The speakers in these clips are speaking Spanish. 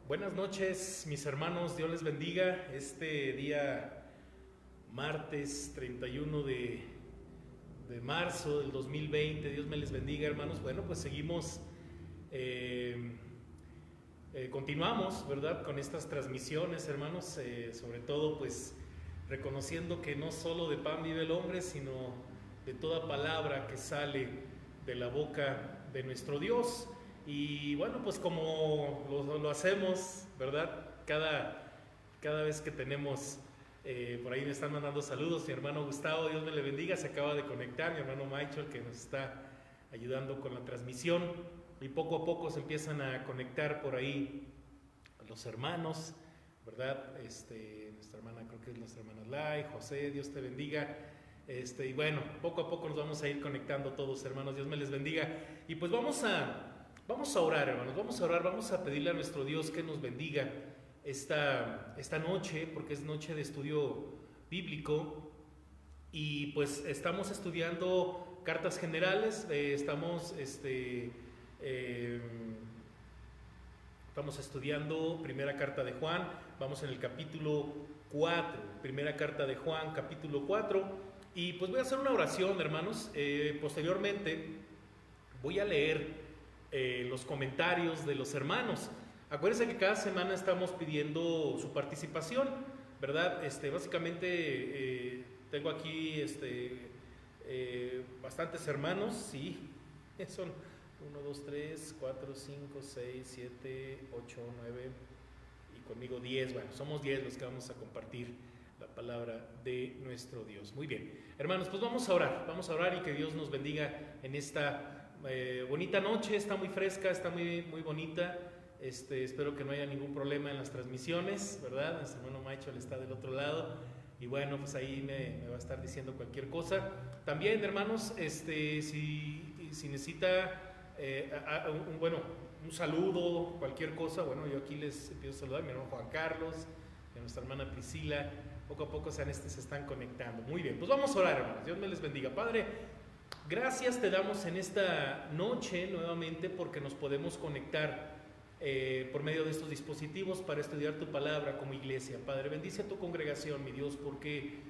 Buenas noches, mis hermanos, Dios les bendiga. Este día martes 31 de marzo del 2020, Dios me les bendiga, hermanos. Bueno, pues seguimos, continuamos, ¿verdad? Con estas transmisiones, hermanos, sobre todo pues reconociendo que no solo de pan vive el hombre, sino de toda palabra que sale de la boca de nuestro Dios. Y bueno, pues como lo hacemos, ¿verdad? Cada vez que tenemos, por ahí me están mandando saludos, mi hermano Gustavo, Dios me le bendiga, se acaba de conectar, mi hermano Michael, que nos está ayudando con la transmisión, y poco a poco se empiezan a conectar por ahí los hermanos, ¿verdad? Nuestra hermana, creo que es nuestra hermana Lai, José, Dios te bendiga. Y bueno, poco a poco nos vamos a ir conectando todos, hermanos, Dios me les bendiga. Y pues vamos a orar, hermanos, vamos a orar, vamos a pedirle a nuestro Dios que nos bendiga esta noche, porque es noche de estudio bíblico. Y pues estamos estudiando cartas generales, estamos estudiando primera carta de Juan, vamos en el capítulo 4, primera carta de Juan, capítulo 4, y pues voy a hacer una oración, hermanos. Posteriormente voy a leer los comentarios de los hermanos. Acuérdense que cada semana estamos pidiendo su participación, ¿verdad? Básicamente tengo aquí bastantes hermanos, sí, son 1, 2, 3, 4, 5, 6, 7, 8, 9 y conmigo 10. Bueno, somos 10 los que vamos a compartir la palabra de nuestro Dios. Muy bien, hermanos, pues vamos a orar y que Dios nos bendiga en esta bonita noche. Está muy fresca, está muy bonita. Espero que no haya ningún problema en las transmisiones, ¿verdad? Nuestro hermano Michael está del otro lado y bueno, pues ahí me va a estar diciendo cualquier cosa. También, hermanos, si necesita un saludo, cualquier cosa, bueno, yo aquí les empiezo a saludar a mi hermano Juan Carlos, a nuestra hermana Priscila. Poco a poco se están conectando. Muy bien, pues vamos a orar, hermanos. Dios me les bendiga. Padre, gracias te damos en esta noche nuevamente porque nos podemos conectar por medio de estos dispositivos para estudiar tu palabra como iglesia. Padre, bendice a tu congregación, mi Dios, porque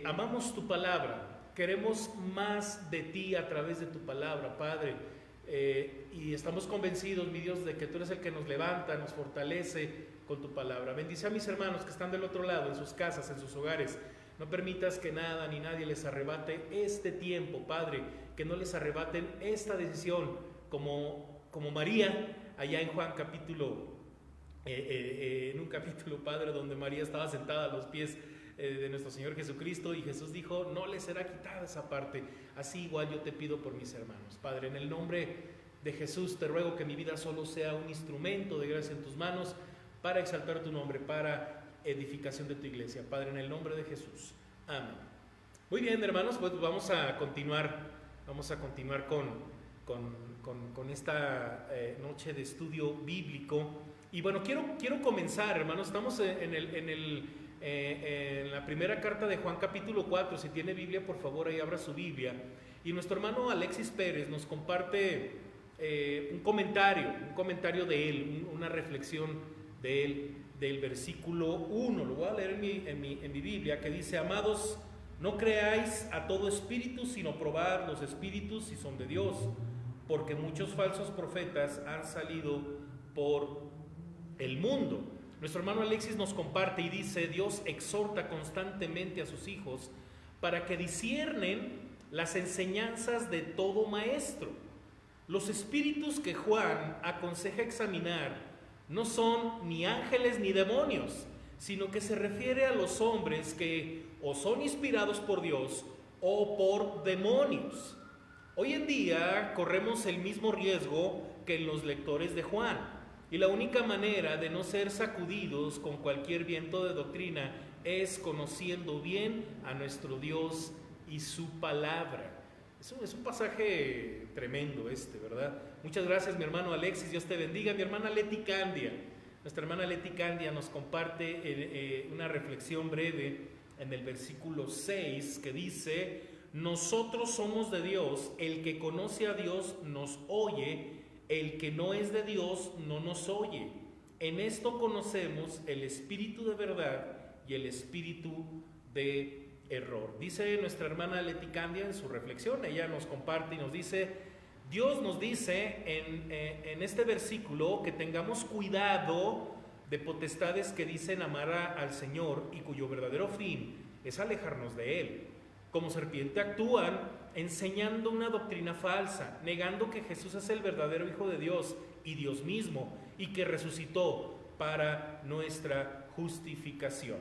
amamos tu palabra, queremos más de ti a través de tu palabra, Padre, y estamos convencidos, mi Dios, de que tú eres el que nos levanta, nos fortalece con tu palabra. Bendice a mis hermanos que están del otro lado, en sus casas, en sus hogares. No permitas que nada ni nadie les arrebate este tiempo, Padre, que no les arrebaten esta decisión como María, allá en Juan capítulo, en un capítulo, Padre, donde María estaba sentada a los pies de nuestro Señor Jesucristo y Jesús dijo, no les será quitada esa parte. Así igual yo te pido por mis hermanos. Padre, en el nombre de Jesús te ruego que mi vida solo sea un instrumento de gracia en tus manos para exaltar tu nombre, para edificación de tu iglesia. Padre, en el nombre de Jesús. Amén. Muy bien, hermanos, pues vamos a continuar con esta noche de estudio bíblico. Y bueno, quiero comenzar, hermanos. Estamos en la primera carta de Juan capítulo 4. Si tiene Biblia, por favor, ahí abra su Biblia. Y nuestro hermano Alexis Pérez nos comparte un comentario de él, una reflexión de él, del versículo 1. Lo voy a leer en mi Biblia, que dice: amados, no creáis a todo espíritu, sino probad los espíritus si son de Dios, porque muchos falsos profetas han salido por el mundo. Nuestro hermano Alexis nos comparte y dice: Dios exhorta constantemente a sus hijos para que disciernen las enseñanzas de todo maestro. Los espíritus que Juan aconseja examinar no son ni ángeles ni demonios, sino que se refiere a los hombres que o son inspirados por Dios o por demonios. Hoy en día corremos el mismo riesgo que en los lectores de Juan, y la única manera de no ser sacudidos con cualquier viento de doctrina es conociendo bien a nuestro Dios y su palabra. Es un pasaje tremendo ¿verdad? Muchas gracias, mi hermano Alexis, Dios te bendiga. Mi hermana Leti Candia, nuestra hermana Leti Candia nos comparte una reflexión breve en el versículo 6 que dice: nosotros somos de Dios, el que conoce a Dios nos oye, el que no es de Dios no nos oye. en esto conocemos el espíritu de verdad y el espíritu de error. Dice nuestra hermana Leti Candia en su reflexión, ella nos comparte y nos dice: Dios nos dice en este versículo que tengamos cuidado de potestades que dicen amar al Señor y cuyo verdadero fin es alejarnos de Él. Como serpiente actúan enseñando una doctrina falsa, negando que Jesús es el verdadero Hijo de Dios y Dios mismo, y que resucitó para nuestra justificación.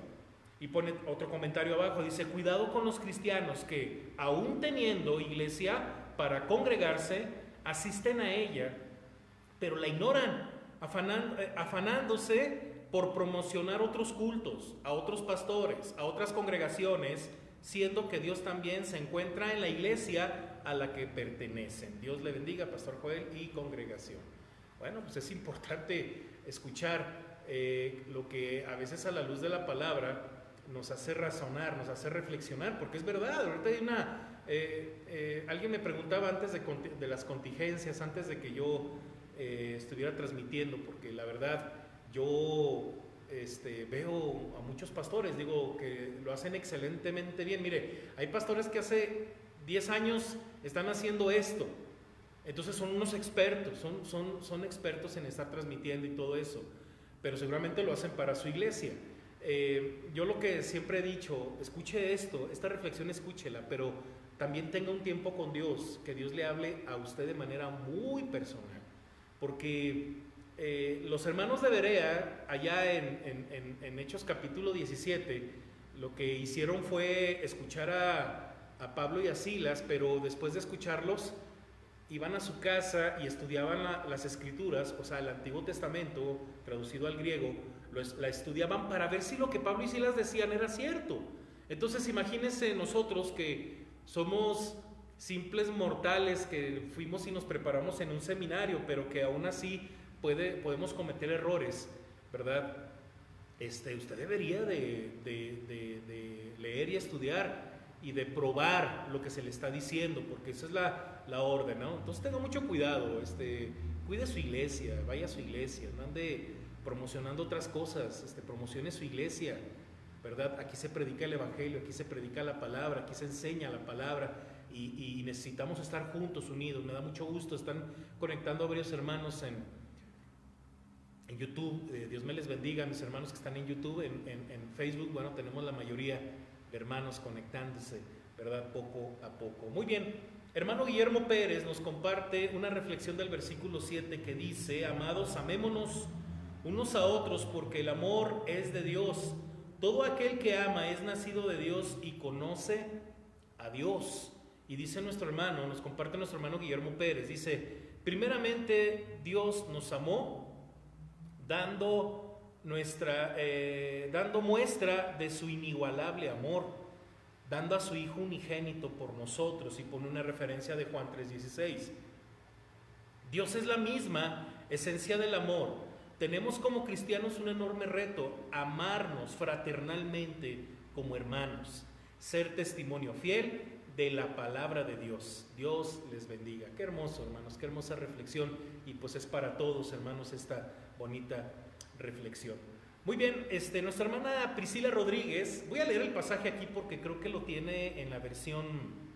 Y pone otro comentario abajo, dice: cuidado con los cristianos que, aún teniendo iglesia para congregarse, asisten a ella, pero la ignoran, afanándose por promocionar otros cultos, a otros pastores, a otras congregaciones, siendo que Dios también se encuentra en la iglesia a la que pertenecen. Dios le bendiga, Pastor Joel y congregación. Bueno, pues es importante escuchar lo que a veces a la luz de la palabra nos hace razonar, nos hace reflexionar, porque es verdad. Ahorita hay alguien me preguntaba antes de las contingencias, antes de que yo estuviera transmitiendo, porque la verdad yo veo a muchos pastores, digo, que lo hacen excelentemente bien. Mire, hay pastores que hace 10 años están haciendo esto, entonces son unos expertos, son expertos en estar transmitiendo y todo eso, pero seguramente lo hacen para su iglesia. Yo lo que siempre he dicho: escuche esta reflexión, escúchela, pero también tenga un tiempo con Dios, que Dios le hable a usted de manera muy personal, porque los hermanos de Berea, allá en Hechos capítulo 17, lo que hicieron fue escuchar a Pablo y a Silas, pero después de escucharlos, iban a su casa y estudiaban las escrituras, o sea, el Antiguo Testamento, traducido al griego, la estudiaban para ver si lo que Pablo y Silas decían era cierto. Entonces imagínense nosotros que somos simples mortales, que fuimos y nos preparamos en un seminario, pero que aún así podemos cometer errores, ¿verdad? Usted debería de leer y estudiar y de probar lo que se le está diciendo, porque esa es la orden, ¿no? Entonces tenga mucho cuidado, cuide su iglesia, vaya a su iglesia, no ande promocionando otras cosas, promocione su iglesia, ¿verdad? Aquí se predica el evangelio, aquí se predica la palabra, aquí se enseña la palabra, y necesitamos estar juntos, unidos. Me da mucho gusto, están conectando a varios hermanos en YouTube. Dios me les bendiga a mis hermanos que están en YouTube. En Facebook, bueno, tenemos la mayoría de hermanos conectándose, ¿verdad? Poco a poco. Muy bien, hermano Guillermo Pérez nos comparte una reflexión del versículo 7 que dice: amados, amémonos unos a otros, porque el amor es de Dios. Todo aquel que ama es nacido de Dios y conoce a Dios. Y dice nuestro hermano, nos comparte nuestro hermano Guillermo Pérez, dice: primeramente Dios nos amó dando muestra de su inigualable amor, dando a su Hijo unigénito por nosotros, y pone una referencia de Juan 3:16. Dios es la misma esencia del amor. Tenemos como cristianos un enorme reto: amarnos fraternalmente como hermanos, ser testimonio fiel de la palabra de Dios. Dios les bendiga. Qué hermoso, hermanos, qué hermosa reflexión, y pues es para todos, hermanos, esta bonita reflexión. Muy bien, nuestra hermana Priscila Rodríguez, voy a leer el pasaje aquí porque creo que lo tiene en la versión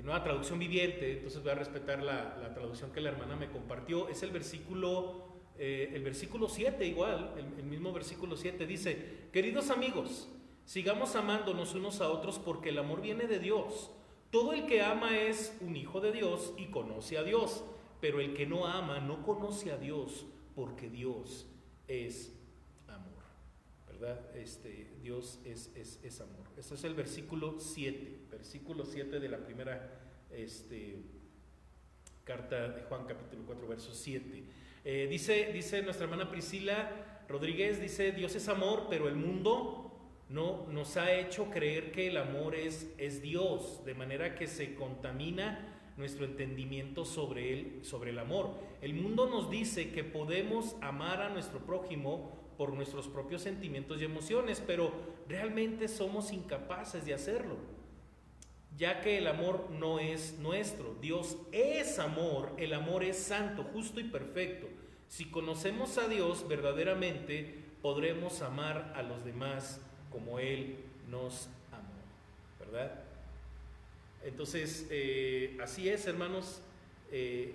Nueva Traducción Viviente, entonces voy a respetar la traducción que la hermana me compartió. Es el versículo 7, igual, el mismo versículo 7, dice: queridos amigos, sigamos amándonos unos a otros, porque el amor viene de Dios. Todo el que ama es un hijo de Dios y conoce a Dios, pero el que no ama no conoce a Dios, porque Dios es amor, ¿verdad? Dios es amor. Este es el versículo 7 de la primera carta de Juan, capítulo 4, verso 7. Dice nuestra hermana Priscila Rodríguez, dice: Dios es amor, pero el mundo no nos ha hecho creer que el amor es Dios, de manera que se contamina nuestro entendimiento sobre el amor. El mundo nos dice que podemos amar a nuestro prójimo por nuestros propios sentimientos y emociones, pero realmente somos incapaces de hacerlo. ya que el amor no es nuestro. Dios es amor, el amor es santo, justo y perfecto. Si conocemos a Dios verdaderamente, podremos amar a los demás como Él nos amó, ¿verdad? Entonces, así es, hermanos, es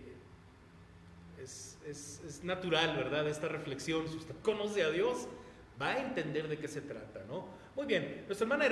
natural, ¿verdad? Esta reflexión, si usted conoce a Dios, va a entender de qué se trata, ¿no? Muy bien, nuestra hermana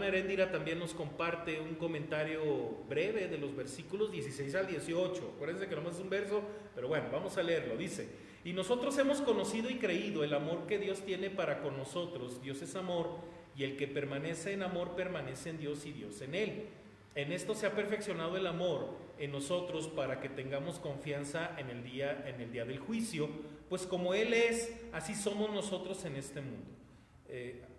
Heréndira también nos comparte un comentario breve de los versículos 16 al 18. Acuérdense que nomás es un verso, pero bueno, vamos a leerlo. Dice: y nosotros hemos conocido y creído el amor que Dios tiene para con nosotros. Dios es amor, y el que permanece en amor permanece en Dios y Dios en él. En esto se ha perfeccionado el amor en nosotros, para que tengamos confianza en el día del juicio, pues como Él es, así somos nosotros en este mundo.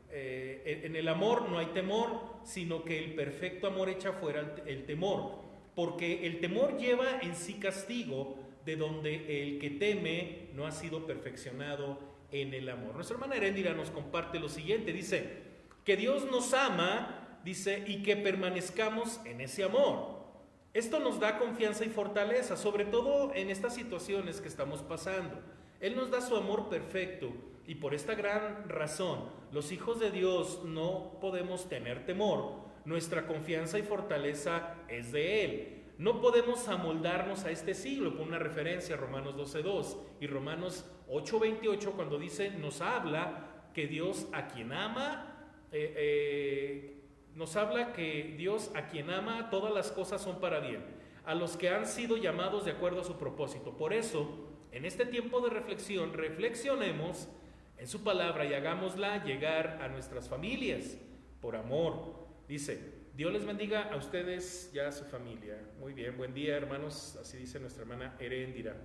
En el amor no hay temor, sino que el perfecto amor echa fuera el temor, porque el temor lleva en sí castigo, de donde el que teme no ha sido perfeccionado en el amor. Nuestra hermana Heréndira nos comparte lo siguiente, dice que Dios nos ama, dice, y que permanezcamos en ese amor. Esto nos da confianza y fortaleza, sobre todo en estas situaciones que estamos pasando. Él nos da su amor perfecto, y por esta gran razón, los hijos de Dios no podemos tener temor. Nuestra confianza y fortaleza es de Él. No podemos amoldarnos a este siglo, con una referencia a Romanos 12:2 y Romanos 8:28, cuando dice, nos habla que Dios a quien ama, todas las cosas son para bien, a los que han sido llamados de acuerdo a su propósito. Por eso, en este tiempo de reflexión, reflexionemos en su palabra y hagámosla llegar a nuestras familias por amor. Dice, Dios les bendiga a ustedes y a su familia. Muy bien, buen día, hermanos, así dice nuestra hermana Heréndira.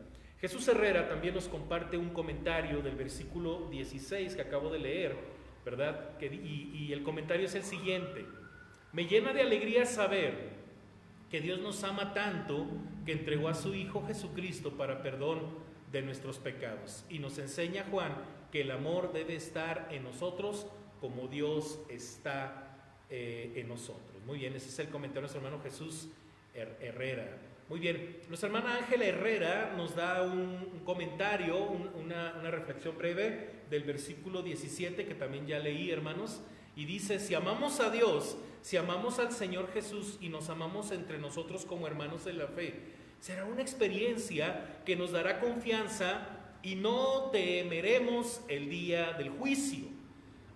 Jesús Herrera también nos comparte un comentario del versículo 16 que acabo de leer, ¿verdad? Y el comentario es el siguiente: me llena de alegría saber que Dios nos ama tanto que entregó a su Hijo Jesucristo para perdón de nuestros pecados. Y nos enseña Juan que el amor debe estar en nosotros como Dios está en nosotros. Muy bien, ese es el comentario de nuestro hermano Jesús Herrera. Muy bien, nuestra hermana Ángela Herrera nos da un comentario, una reflexión breve del versículo 17 que también ya leí, hermanos, y dice: si amamos a Dios, si amamos al Señor Jesús y nos amamos entre nosotros como hermanos de la fe, será una experiencia que nos dará confianza y no temeremos el día del juicio.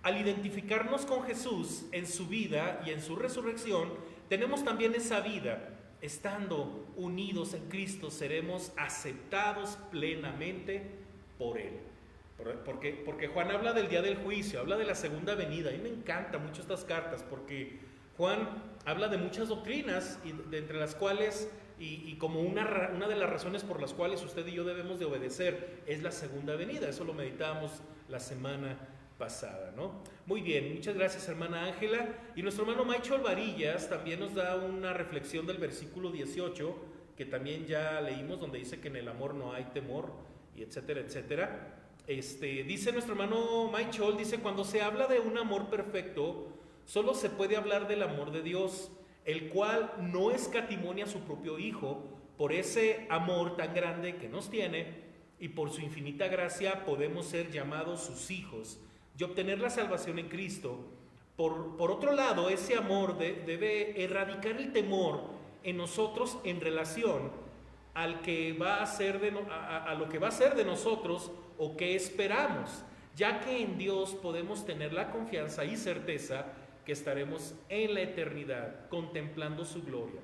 Al identificarnos con Jesús en su vida y en su resurrección, tenemos también esa vida. Estando unidos en Cristo, seremos aceptados plenamente por Él. Porque Juan habla del día del juicio, habla de la segunda venida. A mí me encantan mucho estas cartas, porque Juan habla de muchas doctrinas, y de entre las cuales, y como una de las razones por las cuales usted y yo debemos de obedecer, es la segunda venida. Eso lo meditábamos la semana pasada, ¿no? Muy bien, muchas gracias, hermana Ángela. Y nuestro hermano Michael Varillas también nos da una reflexión del versículo 18, que también ya leímos, donde dice que en el amor no hay temor, y etcétera, etcétera. Dice nuestro hermano Michael, dice: cuando se habla de un amor perfecto, solo se puede hablar del amor de Dios, el cual no escatimonia a su propio Hijo. Por ese amor tan grande que nos tiene, y por su infinita gracia, podemos ser llamados sus hijos y obtener la salvación en Cristo. Por otro lado, ese amor debe erradicar el temor en nosotros en relación al que va a ser a lo que va a ser de nosotros o que esperamos, ya que en Dios podemos tener la confianza y certeza que estaremos en la eternidad contemplando su gloria,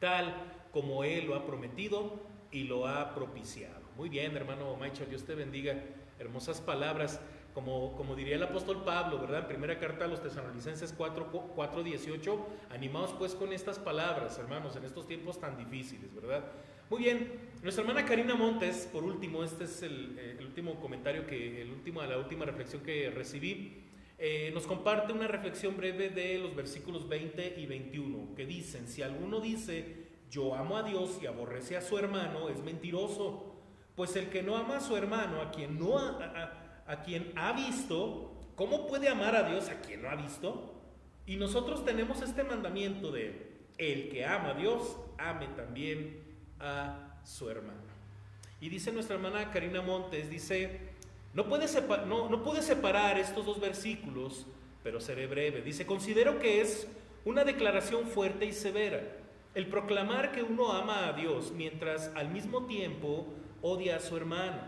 tal como Él lo ha prometido y lo ha propiciado. Muy bien, hermano Michael, Dios te bendiga. Hermosas palabras. Como diría el apóstol Pablo, ¿verdad? En primera carta a los Tesalonicenses 4:18, animados pues con estas palabras, hermanos, en estos tiempos tan difíciles, ¿verdad? Muy bien, nuestra hermana Karina Montes, por último, este es el último comentario, la última reflexión que recibí, nos comparte una reflexión breve de los versículos 20 y 21, que dicen: si alguno dice, yo amo a Dios y aborrece a su hermano, es mentiroso, pues el que no ama a su hermano, a quien ha visto, ¿cómo puede amar a Dios a quien no ha visto? Y nosotros tenemos este mandamiento de el que ama a Dios, ame también a su hermano. Y dice nuestra hermana Karina Montes, dice, no pude separar estos dos versículos, pero seré breve. Dice, considero que es una declaración fuerte y severa el proclamar que uno ama a Dios mientras al mismo tiempo odia a su hermano.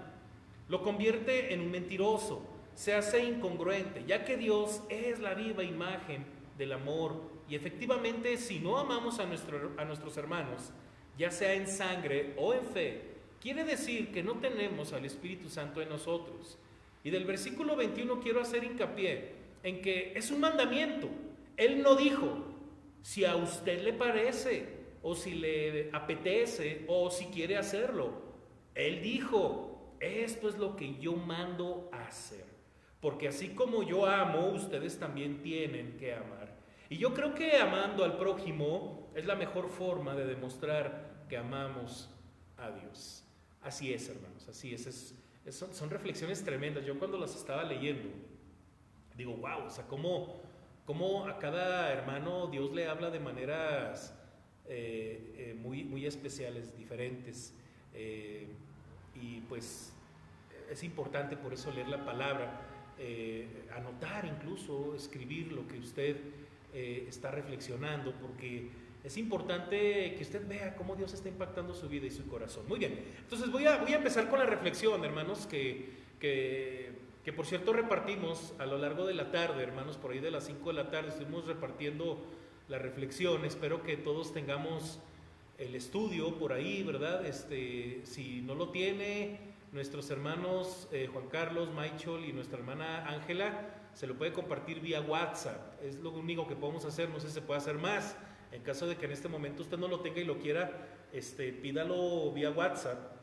Lo convierte en un mentiroso, se hace incongruente, ya que Dios es la viva imagen del amor. Y efectivamente, si no amamos a nuestros hermanos, ya sea en sangre o en fe, quiere decir que no tenemos al Espíritu Santo en nosotros. Y del versículo 21 quiero hacer hincapié en que es un mandamiento. Él no dijo, si a usted le parece, o si le apetece, o si quiere hacerlo. Él dijo, esto es lo que yo mando a hacer. Porque así como yo amo, ustedes también tienen que amar. Y yo creo que amando al prójimo es la mejor forma de demostrar que amamos a Dios. Así es, hermanos, así es. Son reflexiones tremendas. Yo cuando las estaba leyendo, digo, wow, o sea, cómo a cada hermano Dios le habla de maneras muy especiales, diferentes. Y pues es importante por eso leer la palabra, anotar incluso, escribir lo que usted está reflexionando, porque es importante que usted vea cómo Dios está impactando su vida y su corazón. Muy bien, entonces voy a empezar con la reflexión, hermanos, que por cierto repartimos a lo largo de la tarde, hermanos, por ahí de las 5 de la tarde estuvimos repartiendo la reflexión. Espero que todos tengamos el estudio por ahí, ¿verdad? Si no lo tiene, nuestros hermanos Juan Carlos, Michael y nuestra hermana Ángela, se lo puede compartir vía WhatsApp. Es lo único que podemos hacer, no sé si se puede hacer más. En caso de que en este momento usted no lo tenga y lo quiera, pídalo vía WhatsApp,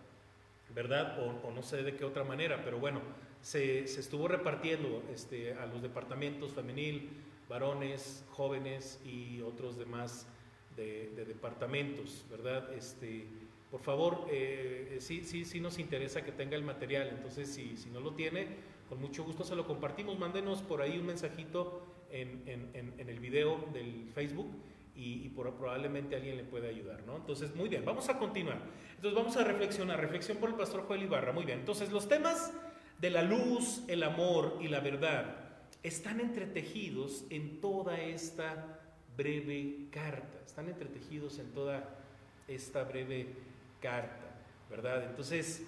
¿verdad? O no sé de qué otra manera, pero bueno, se estuvo repartiendo a los departamentos femenil, varones, jóvenes y otros demás de departamentos, ¿verdad? Por favor, sí nos interesa que tenga el material. Entonces, si no lo tiene, con mucho gusto se lo compartimos. Mándenos por ahí un mensajito en el video del Facebook y probablemente alguien le puede ayudar, ¿no? Entonces, muy bien, vamos a continuar. Entonces, vamos a reflexionar. Reflexión por el pastor Joel Ibarra. Muy bien, entonces los temas de la luz, el amor y la verdad están entretejidos en toda esta breve carta. Están entretejidos en toda esta breve carta, ¿verdad? Entonces,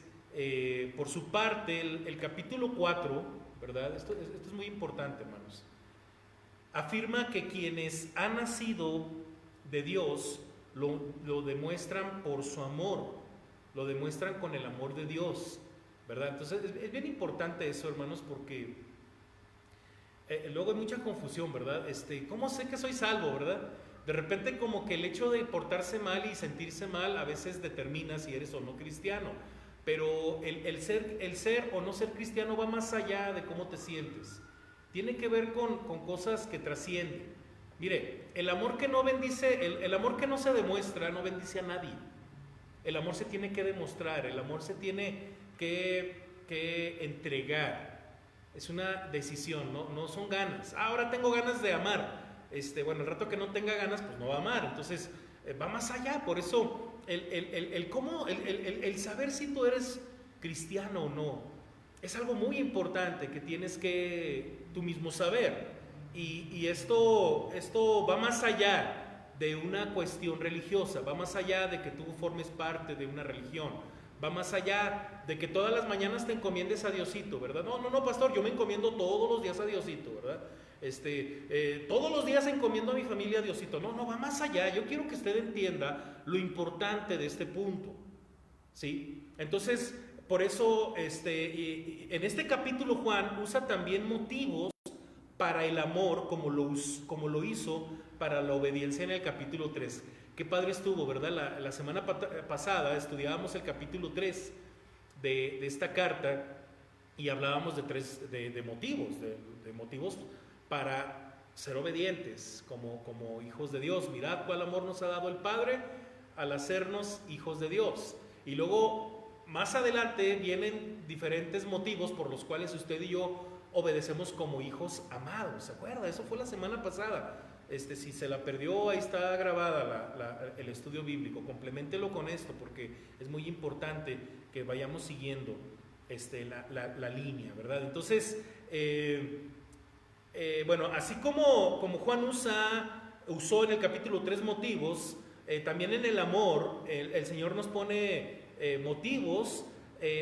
por su parte, el capítulo 4, ¿verdad? Esto es muy importante, hermanos. Afirma que quienes han nacido de Dios lo demuestran por su amor, lo demuestran con el amor de Dios, ¿verdad? Entonces, es bien importante eso, hermanos, porque luego hay mucha confusión, ¿verdad? ¿Cómo sé que soy salvo, verdad? De repente como que el hecho de portarse mal y sentirse mal a veces determina si eres o no cristiano, pero el ser o no ser cristiano va más allá de cómo te sientes. Tiene que ver con cosas que trascienden. Mire, el amor que no bendice, el amor que no se demuestra no bendice a nadie. El amor se tiene que demostrar, el amor se tiene que entregar. Es una decisión, no son ganas. Ahora tengo ganas de amar. Bueno, el rato que no tenga ganas, pues no va a amar. Entonces, va más allá. Por eso, el saber si tú eres cristiano o no, es algo muy importante que tienes que tú mismo saber. Y esto va más allá de una cuestión religiosa, va más allá de que tú formes parte de una religión, va más allá de que todas las mañanas te encomiendes a Diosito, ¿verdad? No, pastor, yo me encomiendo todos los días a Diosito, ¿verdad? Todos los días encomiendo a mi familia a Diosito. No, va más allá. Yo quiero que usted entienda lo importante de este punto, ¿sí? Entonces, por eso, en este capítulo Juan usa también motivos para el amor, como lo hizo para la obediencia en el capítulo 3. Qué padre estuvo, ¿verdad? La semana pasada estudiábamos el capítulo 3 de esta carta y hablábamos de motivos para ser obedientes como hijos de Dios. Mirad cuál amor nos ha dado el Padre al hacernos hijos de Dios. Y luego, más adelante, vienen diferentes motivos por los cuales usted y yo obedecemos como hijos amados. ¿Se acuerda? Eso fue la semana pasada. si se la perdió, ahí está grabada el estudio bíblico. Compleméntelo con esto porque es muy importante que vayamos siguiendo la línea, ¿verdad? Entonces, bueno, así como Juan usó en el capítulo 3 motivos, también en el amor el Señor nos pone motivos,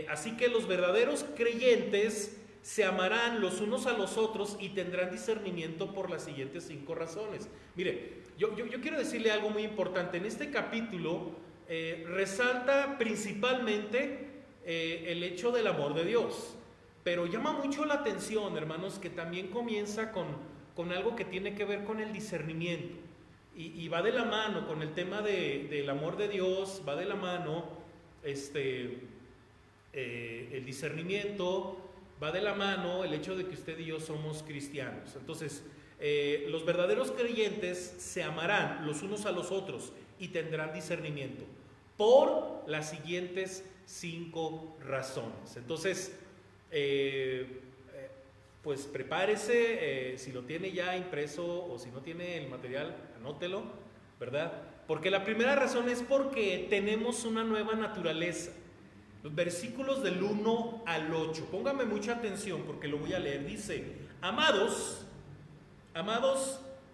así que los verdaderos creyentes se amarán los unos a los otros y tendrán discernimiento por las siguientes 5 razones. Mire, yo quiero decirle algo muy importante. En este capítulo resalta principalmente el hecho del amor de Dios, pero llama mucho la atención, hermanos, que también comienza con algo que tiene que ver con el discernimiento y va de la mano con el tema del amor de Dios, va de la mano el discernimiento, va de la mano el hecho de que usted y yo somos cristianos. Entonces, los verdaderos creyentes se amarán los unos a los otros y tendrán discernimiento por las siguientes 5 razones. Entonces, pues prepárese, si lo tiene ya impreso o si no tiene el material, anótelo, ¿verdad? Porque la primera razón es porque tenemos una nueva naturaleza. Los versículos del 1 al 8, póngame mucha atención porque lo voy a leer. Dice: amados,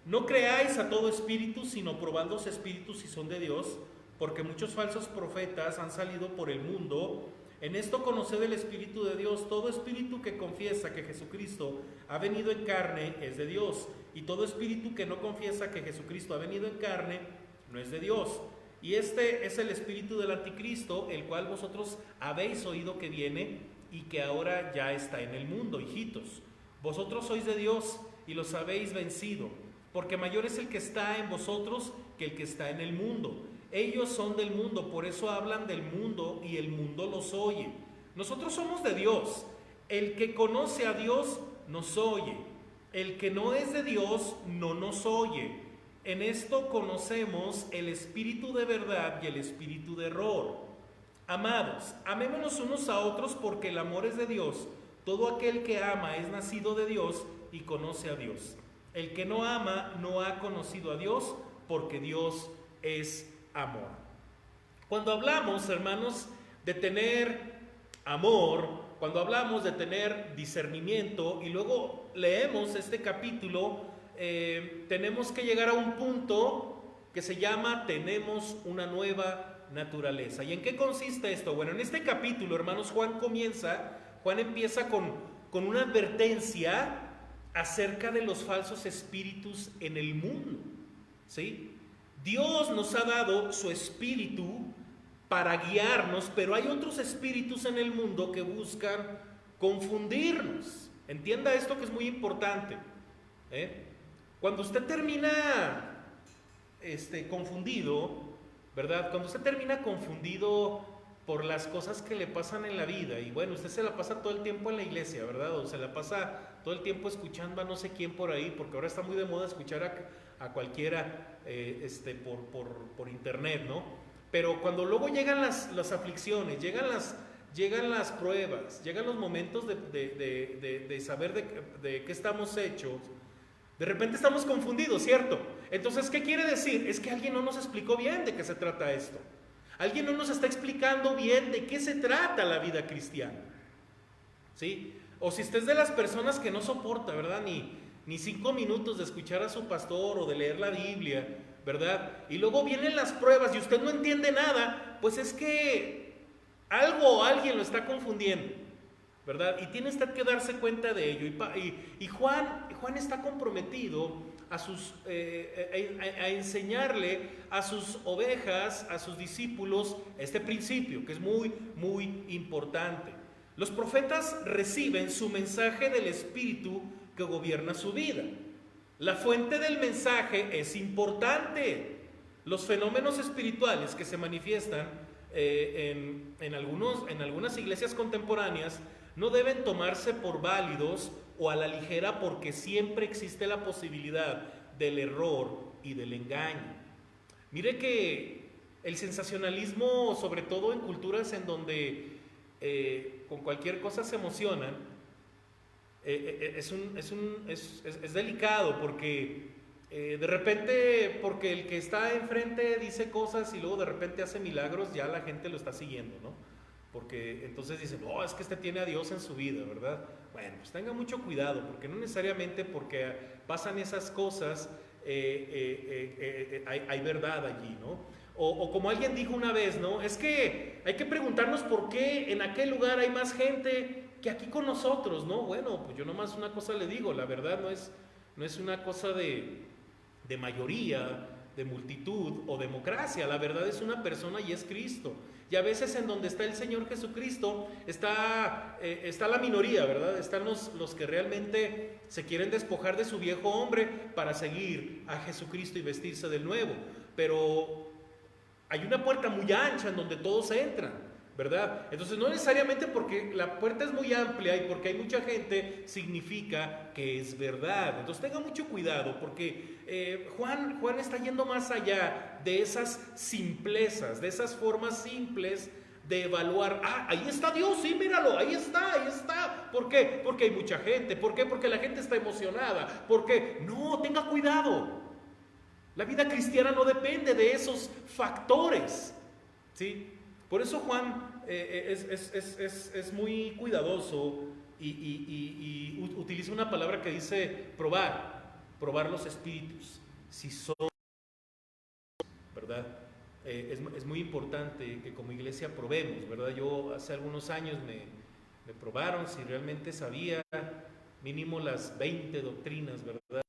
no creáis a todo espíritu, sino probad los espíritus si son de Dios, porque muchos falsos profetas han salido por el mundo. En esto conoced el Espíritu de Dios. Todo espíritu que confiesa que Jesucristo ha venido en carne es de Dios, y todo espíritu que no confiesa que Jesucristo ha venido en carne no es de Dios. Y este es el espíritu del anticristo, el cual vosotros habéis oído que viene y que ahora ya está en el mundo. Hijitos, vosotros sois de Dios y los habéis vencido, porque mayor es el que está en vosotros que el que está en el mundo. Ellos son del mundo, por eso hablan del mundo y el mundo los oye. Nosotros somos de Dios. El que conoce a Dios nos oye. El que no es de Dios no nos oye. En esto conocemos el espíritu de verdad y el espíritu de error. Amados, amémonos unos a otros porque el amor es de Dios. Todo aquel que ama es nacido de Dios y conoce a Dios. El que no ama no ha conocido a Dios, porque Dios es amor. Cuando hablamos, hermanos, de tener amor, cuando hablamos de tener discernimiento y luego leemos este capítulo, tenemos que llegar a un punto que se llama tenemos una nueva naturaleza. ¿Y en qué consiste esto? Bueno, en este capítulo, hermanos, Juan empieza con una advertencia acerca de los falsos espíritus en el mundo, ¿sí? Dios nos ha dado su espíritu para guiarnos, pero hay otros espíritus en el mundo que buscan confundirnos. Entienda esto que es muy importante, Cuando usted termina confundido, ¿verdad? Cuando usted termina confundido por las cosas que le pasan en la vida, y bueno, usted se la pasa todo el tiempo en la iglesia, ¿verdad? O se la pasa todo el tiempo escuchando a no sé quién por ahí, porque ahora está muy de moda escuchar a cualquiera por internet, ¿no? Pero cuando luego llegan las aflicciones, llegan las pruebas, llegan los momentos de saber de qué estamos hechos, de repente estamos confundidos, ¿cierto? Entonces, ¿qué quiere decir? Es que alguien no nos explicó bien de qué se trata esto. Alguien no nos está explicando bien de qué se trata la vida cristiana, ¿sí? O si usted es de las personas que no soporta, ¿verdad? Ni 5 minutos de escuchar a su pastor o de leer la Biblia, ¿verdad? Y luego vienen las pruebas y usted no entiende nada, pues es que algo o alguien lo está confundiendo, ¿verdad? Y tiene usted que darse cuenta de ello. Y Juan está comprometido a enseñarle a sus ovejas, a sus discípulos, este principio que es muy, muy importante. Los profetas reciben su mensaje del Espíritu que gobierna su vida. La fuente del mensaje es importante. Los fenómenos espirituales que se manifiestan en algunas iglesias contemporáneas no deben tomarse por válidos o a la ligera, porque siempre existe la posibilidad del error y del engaño. Mire que el sensacionalismo, sobre todo en culturas en donde con cualquier cosa se emocionan, es delicado, porque De repente, porque el que está enfrente dice cosas y luego de repente hace milagros, ya la gente lo está siguiendo, ¿no? Porque entonces dicen, oh, es que este tiene a Dios en su vida, ¿verdad? Bueno, pues tenga mucho cuidado, porque no necesariamente porque pasan esas cosas hay verdad allí, ¿no? O como alguien dijo una vez, ¿no? Es que hay que preguntarnos por qué en aquel lugar hay más gente que aquí con nosotros, ¿no? Bueno, pues yo nomás una cosa le digo, la verdad no es una cosa de mayoría, de multitud o democracia. La verdad es una persona y es Cristo. Y a veces en donde está el Señor Jesucristo está la minoría, ¿verdad? Están los que realmente se quieren despojar de su viejo hombre para seguir a Jesucristo y vestirse del nuevo. Pero hay una puerta muy ancha en donde todos entran, ¿verdad? Entonces no necesariamente porque la puerta es muy amplia y porque hay mucha gente significa que es verdad. Entonces tenga mucho cuidado porque Juan está yendo más allá de esas simplezas, de esas formas simples de evaluar. Ah, ahí está Dios, sí, míralo, ahí está, ahí está. ¿Por qué? Porque hay mucha gente. ¿Por qué? Porque la gente está emocionada. ¿Por qué? No, tenga cuidado. La vida cristiana no depende de esos factores, ¿sí? Por eso Juan es muy cuidadoso y utiliza una palabra que dice probar los espíritus, si son, ¿verdad? Es muy importante que como iglesia probemos, ¿verdad? Yo hace algunos años me probaron si realmente sabía mínimo las 20 doctrinas, ¿verdad?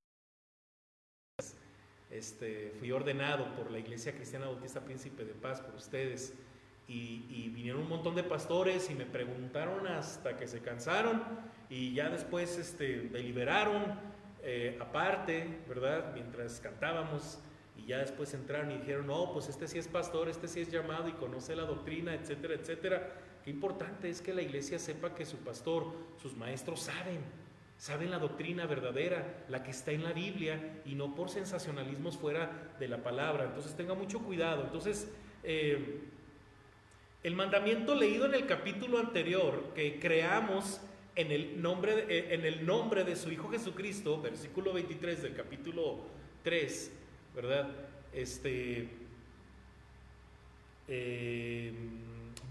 Fui ordenado por la Iglesia Cristiana Bautista Príncipe de Paz, por ustedes, y vinieron un montón de pastores y me preguntaron hasta que se cansaron y ya después deliberaron aparte, ¿verdad? Mientras cantábamos y ya después entraron y dijeron, no, pues este sí es pastor, este sí es llamado y conoce la doctrina, etcétera, etcétera. Qué importante es que la iglesia sepa que su pastor, sus maestros saben la doctrina verdadera, la que está en la Biblia y no por sensacionalismos fuera de la palabra. Entonces tenga mucho cuidado. Entonces el mandamiento leído en el capítulo anterior, que creamos en el nombre de su Hijo Jesucristo, versículo 23 del capítulo 3, ¿verdad?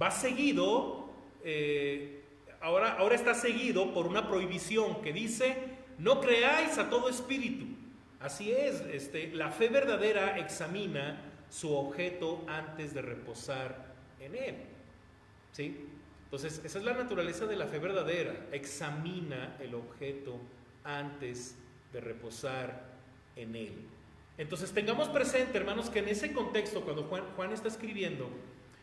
Va seguido, ahora está seguido por una prohibición que dice, no creáis a todo espíritu. Así es, la fe verdadera examina su objeto antes de reposar en él, ¿sí? Entonces, esa es la naturaleza de la fe verdadera, examina el objeto antes de reposar en él. Entonces, tengamos presente, hermanos, que en ese contexto, cuando Juan está escribiendo,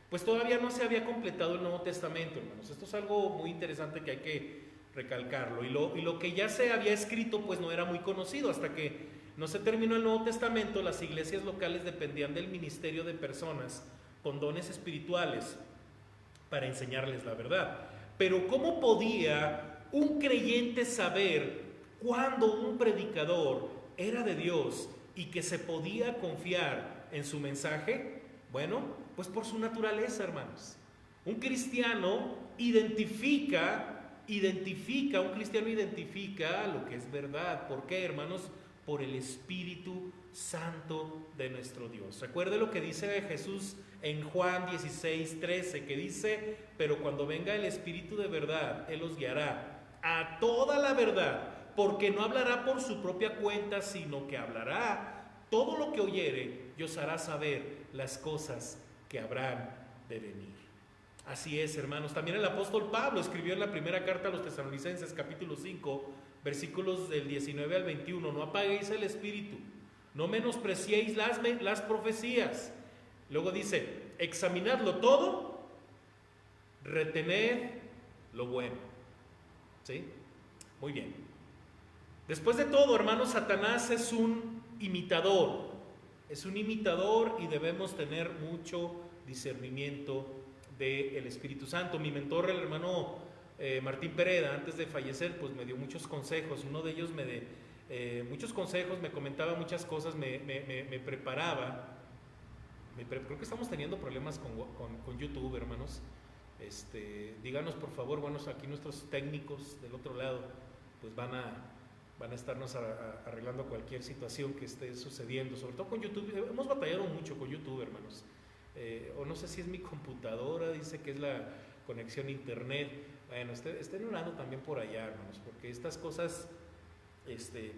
pues todavía no se había completado el Nuevo Testamento, hermanos. Esto es algo muy interesante que hay que recalcarlo. Y lo que ya se había escrito, pues no era muy conocido. Hasta que no se terminó el Nuevo Testamento, las iglesias locales dependían del ministerio de personas con dones espirituales para enseñarles la verdad. Pero ¿cómo podía un creyente saber cuándo un predicador era de Dios y que se podía confiar en su mensaje? Bueno, pues por su naturaleza, hermanos. Un cristiano identifica lo que es verdad. ¿Por qué, hermanos? Por el Espíritu Santo de nuestro Dios. Recuerde lo que dice Jesús en Juan 16:13, que dice, pero cuando venga el Espíritu de verdad, Él os guiará a toda la verdad, porque no hablará por su propia cuenta, sino que hablará todo lo que oyere y os hará saber las cosas que habrán de venir. Así es, hermanos. También el apóstol Pablo escribió en la primera carta a los Tesalonicenses, capítulo 5, versículos del 19 al 21, no apaguéis el espíritu, no menospreciéis las profecías. Luego dice, examinadlo todo, retened lo bueno. ¿Sí? Muy bien. Después de todo, hermanos, Satanás es un imitador. Es un imitador y debemos tener mucho discernimiento del Espíritu Santo. Mi mentor, el hermano Martín Pereda, antes de fallecer, pues me dio muchos consejos. Uno de ellos muchos consejos, me comentaba muchas cosas, me preparaba. Creo que estamos teniendo problemas con YouTube, hermanos. Díganos por favor, bueno, aquí nuestros técnicos del otro lado pues van a van a estarnos arreglando cualquier situación que esté sucediendo, sobre todo con YouTube. Hemos batallado mucho con YouTube, hermanos. O no sé si es mi computadora, dice que es la conexión a internet. Bueno, estén orando también por allá, hermanos, porque estas cosas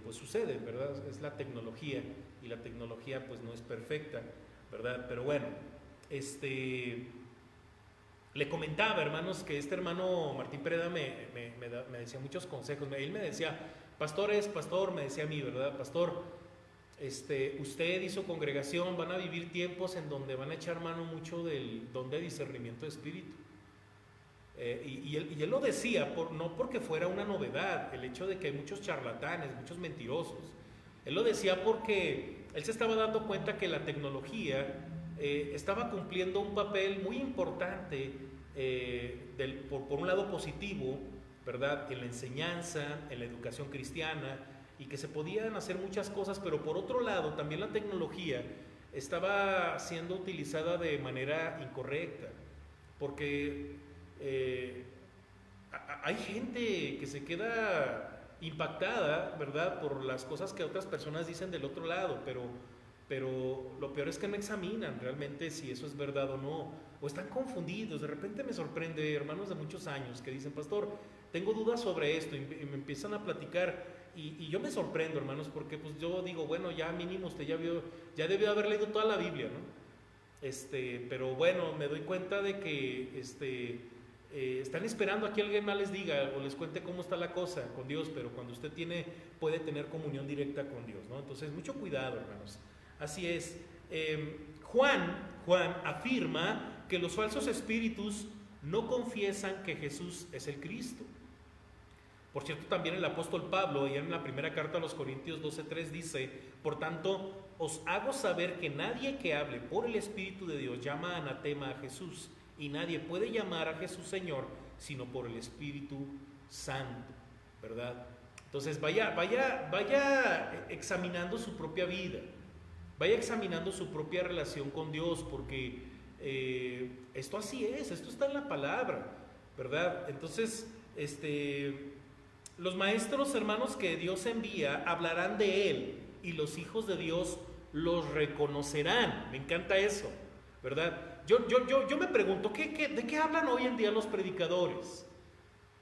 pues suceden, ¿verdad? Es la tecnología, y la tecnología pues no es perfecta, ¿verdad? Pero bueno, le comentaba, hermanos, que este hermano Martín Pereda me decía muchos consejos. Él me decía, pastor, me decía a mí, ¿verdad? Pastor, usted y su congregación van a vivir tiempos en donde van a echar mano mucho del don de discernimiento de espíritu. Y él lo decía, no porque fuera una novedad, el hecho de que hay muchos charlatanes, muchos mentirosos. Él lo decía porque él se estaba dando cuenta que la tecnología estaba cumpliendo un papel muy importante, por un lado positivo, ¿verdad?, en la enseñanza, en la educación cristiana, y que se podían hacer muchas cosas, pero por otro lado también la tecnología estaba siendo utilizada de manera incorrecta, porque hay gente que se queda impactada, ¿verdad?, por las cosas que otras personas dicen del otro lado, pero lo peor es que no examinan realmente si eso es verdad o no, o están confundidos. De repente me sorprende hermanos de muchos años que dicen, pastor, tengo dudas sobre esto, y me empiezan a platicar, y yo me sorprendo, hermanos, porque pues yo digo, bueno, ya mínimo usted ya debió haber leído toda la Biblia, ¿no? Pero bueno, me doy cuenta de que están esperando a que alguien más les diga o les cuente cómo está la cosa con Dios, pero cuando usted puede tener comunión directa con Dios, ¿no? Entonces, mucho cuidado, hermanos. Así es. Juan afirma que los falsos espíritus no confiesan que Jesús es el Cristo. Por cierto, también el apóstol Pablo, y en la primera carta a los Corintios 12:3 dice, por tanto, os hago saber que nadie que hable por el Espíritu de Dios llama anatema a Jesús, y nadie puede llamar a Jesús Señor sino por el Espíritu Santo, ¿verdad? Entonces vaya examinando su propia vida, vaya examinando su propia relación con Dios, porque esto así es, esto está en la palabra, ¿verdad? Entonces, los maestros, hermanos, que Dios envía hablarán de Él, y los hijos de Dios los reconocerán. Me encanta eso, ¿verdad? Yo me pregunto, ¿de qué hablan hoy en día los predicadores?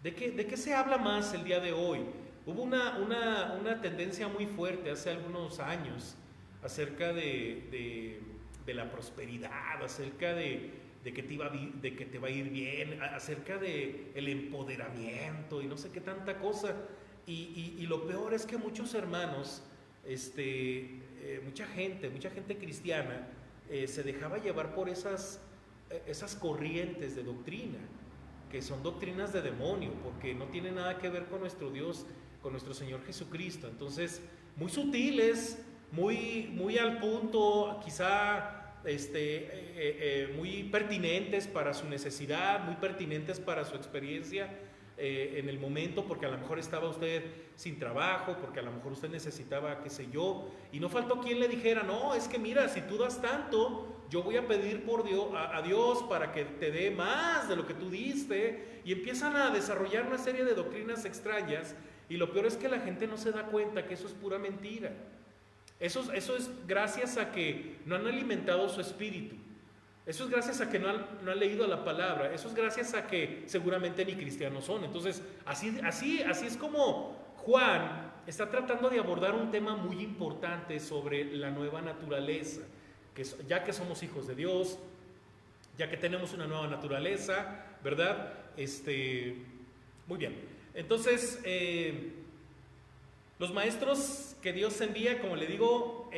¿De qué se habla más el día de hoy? Hubo una tendencia muy fuerte hace algunos años acerca de la prosperidad, acerca de que te va a ir bien, acerca de el empoderamiento y no sé qué tanta cosa. Y lo peor es que muchos hermanos, mucha gente cristiana, se dejaba llevar por esas corrientes de doctrina, que son doctrinas de demonio, porque no tienen nada que ver con nuestro Dios, con nuestro Señor Jesucristo. Entonces, muy sutiles, muy al punto, quizá muy pertinentes para su necesidad, muy pertinentes para su experiencia en el momento, porque a lo mejor estaba usted sin trabajo, porque a lo mejor usted necesitaba, qué sé yo, y no faltó quien le dijera, no, es que mira, si tú das tanto, yo voy a pedir a Dios para que te dé más de lo que tú diste, y empiezan a desarrollar una serie de doctrinas extrañas, y lo peor es que la gente no se da cuenta que eso es pura mentira. Eso es gracias a que no han alimentado su espíritu. Eso es gracias a que no han leído la palabra. Eso es gracias a que seguramente ni cristianos son. Entonces, así es como Juan está tratando de abordar un tema muy importante sobre la nueva naturaleza. Ya que somos hijos de Dios, ya que tenemos una nueva naturaleza, ¿verdad? Muy bien. Entonces, los maestros que Dios envía, como le digo,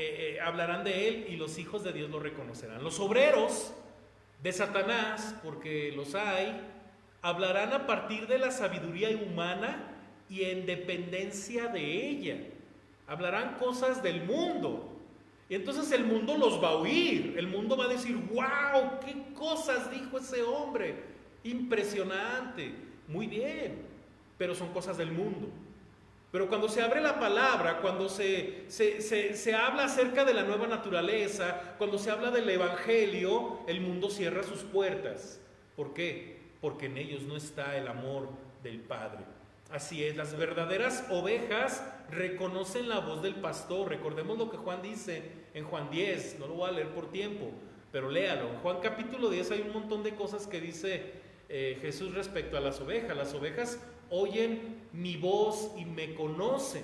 hablarán de Él, y los hijos de Dios lo reconocerán. Los obreros de Satanás, porque los hay, hablarán a partir de la sabiduría humana y en dependencia de ella. Hablarán cosas del mundo. Y entonces el mundo los va a oír. El mundo va a decir, wow, qué cosas dijo ese hombre. Impresionante. Muy bien. Pero son cosas del mundo. Pero cuando se abre la palabra, cuando se habla acerca de la nueva naturaleza, cuando se habla del evangelio, el mundo cierra sus puertas. ¿Por qué? Porque en ellos no está el amor del Padre. Así es, las verdaderas ovejas reconocen la voz del pastor. Recordemos lo que Juan dice en Juan 10, no lo voy a leer por tiempo, pero léalo. En Juan capítulo 10 hay un montón de cosas que dice Jesús respecto a las ovejas. Las ovejas oyen mi voz y me conocen.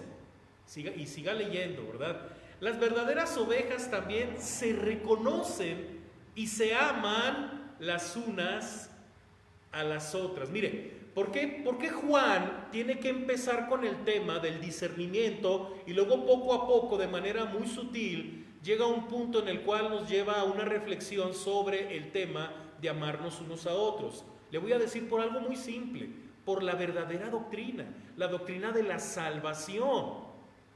Siga leyendo, ¿verdad? Las verdaderas ovejas también se reconocen y se aman las unas a las otras. Mire, ¿por qué Juan tiene que empezar con el tema del discernimiento y luego poco a poco, de manera muy sutil, llega a un punto en el cual nos lleva a una reflexión sobre el tema de amarnos unos a otros? Le voy a decir por algo muy simple, por la verdadera doctrina, la doctrina de la salvación,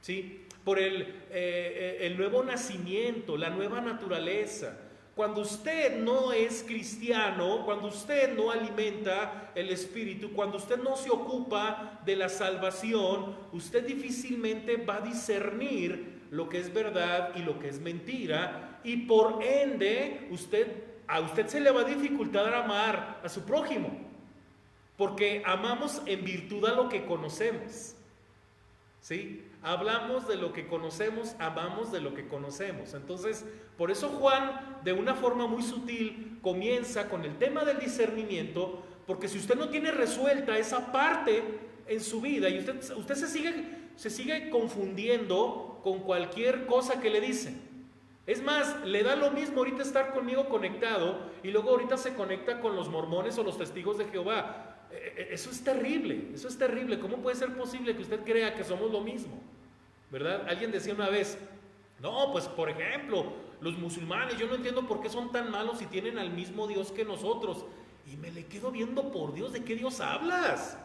¿sí? Por el nuevo nacimiento, la nueva naturaleza. Cuando usted no es cristiano, cuando usted no alimenta el Espíritu, cuando usted no se ocupa de la salvación, usted difícilmente va a discernir lo que es verdad y lo que es mentira, y por ende a usted se le va a dificultar amar a su prójimo, porque amamos en virtud a lo que conocemos, ¿sí? Hablamos de lo que conocemos, amamos de lo que conocemos. Entonces, por eso Juan, de una forma muy sutil, comienza con el tema del discernimiento, porque si usted no tiene resuelta esa parte en su vida y usted se sigue confundiendo con cualquier cosa que le dicen. Es más, le da lo mismo ahorita estar conmigo conectado y luego ahorita se conecta con los mormones o los testigos de Jehová. Eso es terrible, eso es terrible. ¿Cómo puede ser posible que usted crea que somos lo mismo? ¿Verdad? Alguien decía una vez, no, pues por ejemplo, los musulmanes, yo no entiendo por qué son tan malos si tienen al mismo Dios que nosotros. Y me le quedo viendo, por Dios, ¿de qué Dios hablas?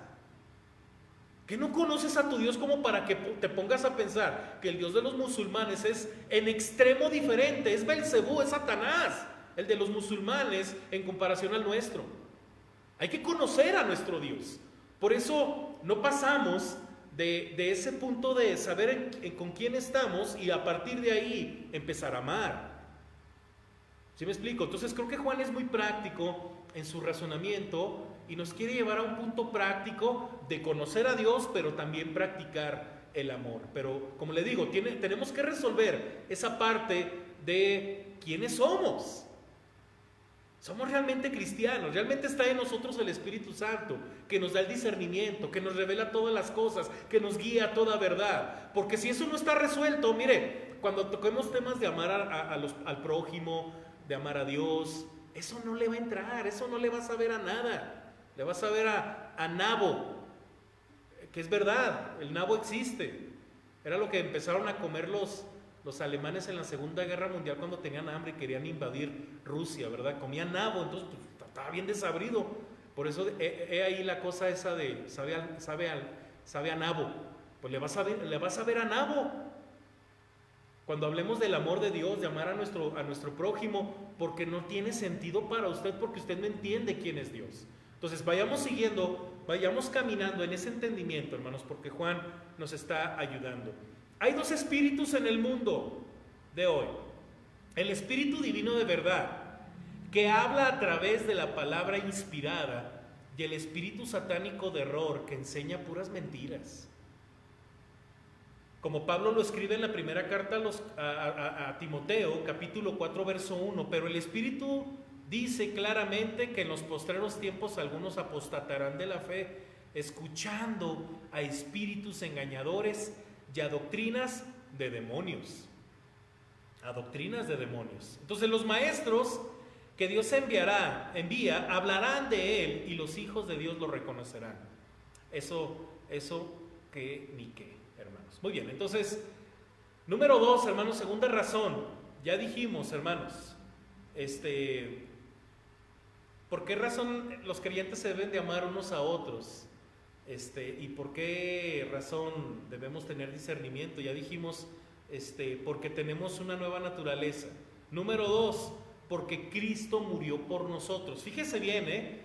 ¿Que no conoces a tu Dios como para que te pongas a pensar que el Dios de los musulmanes es en extremo diferente? Es Belcebú, es Satanás, el de los musulmanes en comparación al nuestro. Hay que conocer a nuestro Dios. Por eso no pasamos de ese punto de saber con quién estamos y a partir de ahí empezar a amar. ¿Sí me explico? Entonces creo que Juan es muy práctico en su razonamiento y nos quiere llevar a un punto práctico de conocer a Dios, pero también practicar el amor. Pero como le digo, tenemos que resolver esa parte de quiénes somos. Somos realmente cristianos, realmente está en nosotros el Espíritu Santo, que nos da el discernimiento, que nos revela todas las cosas, que nos guía a toda verdad. Porque si eso no está resuelto, mire, cuando toquemos temas de amar al prójimo, de amar a Dios, eso no le va a entrar, eso no le va a saber a nada. Le va a saber a nabo, que es verdad, el nabo existe. Era lo que empezaron a comer los alemanes en la Segunda Guerra Mundial cuando tenían hambre y querían invadir Rusia, ¿verdad? Comían nabo, entonces pues, estaba bien desabrido. Por eso he ahí la cosa esa de sabe a nabo. Pues le vas a ver a nabo. Cuando hablemos del amor de Dios, de amar a nuestro prójimo, porque no tiene sentido para usted, porque usted no entiende quién es Dios. Entonces vayamos caminando en ese entendimiento, hermanos, porque Juan nos está ayudando. Hay dos espíritus en el mundo de hoy. El espíritu divino de verdad, que habla a través de la palabra inspirada, y el espíritu satánico de error, que enseña puras mentiras. Como Pablo lo escribe en la primera carta a Timoteo, capítulo 4, verso 1, pero el espíritu dice claramente que en los postreros tiempos algunos apostatarán de la fe, escuchando a espíritus engañadores y a doctrinas de demonios. A doctrinas de demonios. Entonces los maestros que Dios envía, hablarán de él y los hijos de Dios lo reconocerán. Eso que ni qué, hermanos. Muy bien, entonces, número 2, hermanos, segunda razón. Ya dijimos, hermanos, ¿por qué razón los creyentes se deben de amar unos a otros? ¿Y por qué razón debemos tener discernimiento? Ya dijimos, porque tenemos una nueva naturaleza. Número 2, porque Cristo murió por nosotros. Fíjese bien,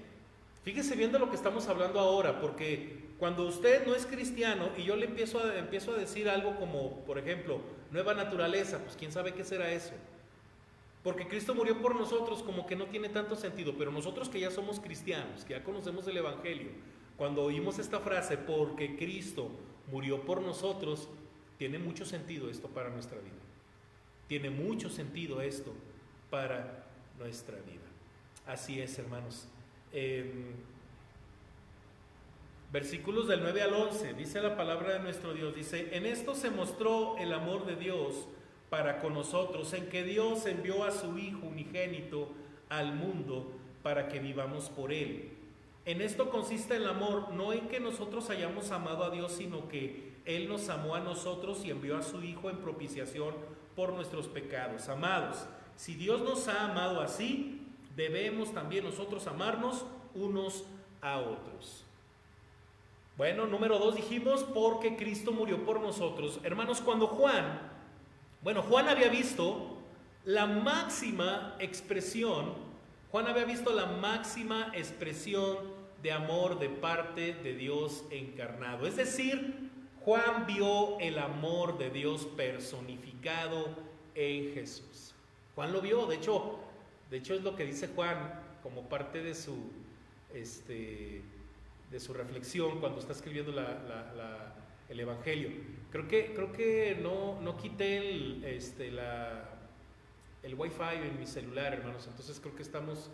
fíjese bien de lo que estamos hablando ahora, porque cuando usted no es cristiano y yo le empiezo a decir algo como, por ejemplo, nueva naturaleza, pues quién sabe qué será eso. Porque Cristo murió por nosotros, como que no tiene tanto sentido, pero nosotros que ya somos cristianos, que ya conocemos el Evangelio, Cuando oímos esta frase, porque Cristo murió por nosotros, tiene mucho sentido esto para nuestra vida. Tiene mucho sentido esto para nuestra vida. Así es, hermanos. Versículos del 9 al 11, dice la palabra de nuestro Dios, dice: en esto se mostró el amor de Dios para con nosotros, en que Dios envió a su Hijo unigénito al mundo para que vivamos por Él. En esto consiste el amor, no en que nosotros hayamos amado a Dios, sino que Él nos amó a nosotros y envió a su Hijo en propiciación por nuestros pecados. Amados, si Dios nos ha amado así, debemos también nosotros amarnos unos a otros. Bueno, número 2 dijimos, porque Cristo murió por nosotros. Hermanos, cuando Juan había visto la máxima expresión, de amor de parte de Dios encarnado. Es decir, Juan vio el amor de Dios personificado en Jesús. Juan lo vio, de hecho es lo que dice Juan como parte de su reflexión cuando está escribiendo el Evangelio. Creo que no quité el Wi-Fi en mi celular, hermanos, entonces creo que estamos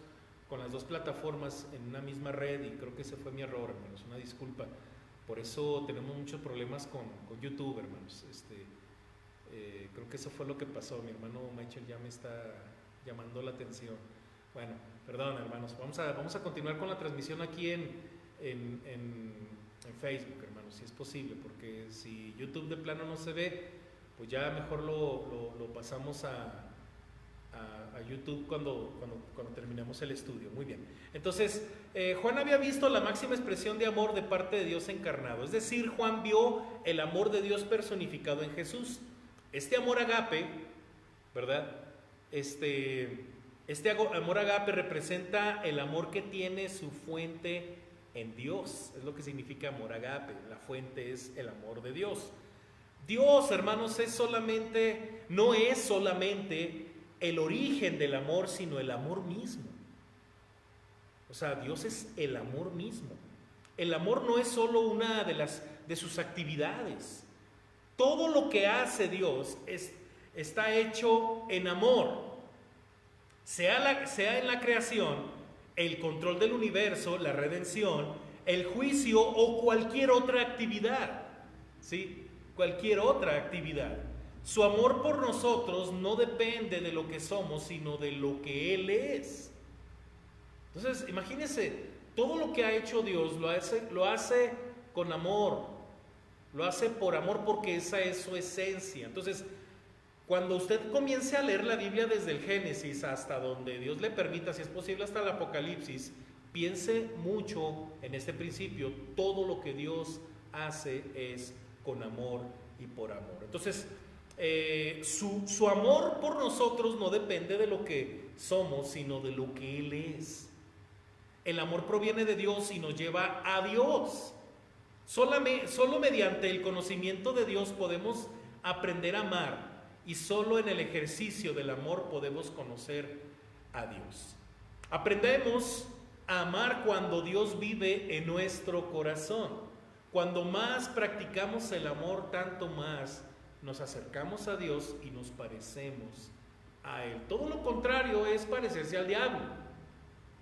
con las dos plataformas en una misma red y creo que ese fue mi error, hermanos, una disculpa. Por eso tenemos muchos problemas con YouTube, hermanos. Creo que eso fue lo que pasó. Mi hermano Michael ya me está llamando la atención. Bueno, perdón, hermanos. Vamos a continuar con la transmisión aquí en Facebook, hermanos, si es posible, porque si YouTube de plano no se ve, pues ya mejor lo pasamos a YouTube cuando terminemos el estudio. Muy bien. Entonces, Juan había visto la máxima expresión de amor de parte de Dios encarnado. Es decir, Juan vio el amor de Dios personificado en Jesús. Este amor agape, ¿verdad? Este amor agape representa el amor que tiene su fuente en Dios. Es lo que significa amor agape. La fuente es el amor de Dios. Dios, hermanos, no es solamente el origen del amor, sino el amor mismo. O sea, Dios es el amor mismo. El amor no es solo una de sus actividades. Todo lo que hace Dios está hecho en amor. Sea en la creación, el control del universo, la redención, el juicio o cualquier otra actividad. ¿Sí? Cualquier otra actividad. Su amor por nosotros no depende de lo que somos, sino de lo que Él es. Entonces, imagínense, todo lo que ha hecho Dios lo hace con amor, lo hace por amor porque esa es su esencia. Entonces, cuando usted comience a leer la Biblia desde el Génesis hasta donde Dios le permita, si es posible hasta el Apocalipsis, piense mucho en este principio. Todo lo que Dios hace es con amor y por amor. Entonces, su amor por nosotros no depende de lo que somos, sino de lo que Él es. El amor proviene de Dios y nos lleva a Dios. Solo mediante el conocimiento de Dios podemos aprender a amar, y solo en el ejercicio del amor podemos conocer a Dios. Aprendemos a amar cuando Dios vive en nuestro corazón. Cuando más practicamos el amor, tanto más nos acercamos a Dios y nos parecemos a Él. Todo lo contrario es parecerse al diablo,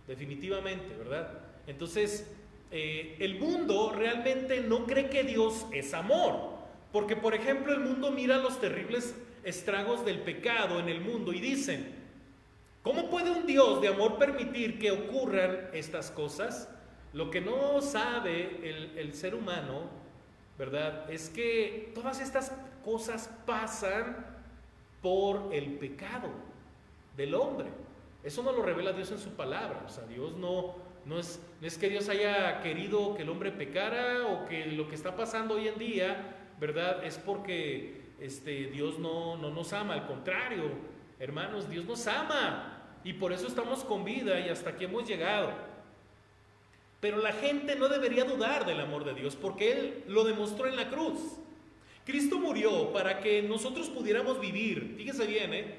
definitivamente, ¿verdad? Entonces, el mundo realmente no cree que Dios es amor, porque, por ejemplo, el mundo mira los terribles estragos del pecado en el mundo y dicen: ¿cómo puede un Dios de amor permitir que ocurran estas cosas? Lo que no sabe el ser humano, ¿verdad?, es que todas estas cosas pasan por el pecado del hombre. Eso no lo revela Dios en su palabra. O sea, Dios no es que Dios haya querido que el hombre pecara, o que lo que está pasando hoy en día, ¿verdad?, es porque Dios no nos ama. Al contrario, hermanos, Dios nos ama y por eso estamos con vida y hasta aquí hemos llegado. Pero la gente no debería dudar del amor de Dios, porque Él lo demostró en la cruz. Cristo murió para que nosotros pudiéramos vivir, fíjese bien,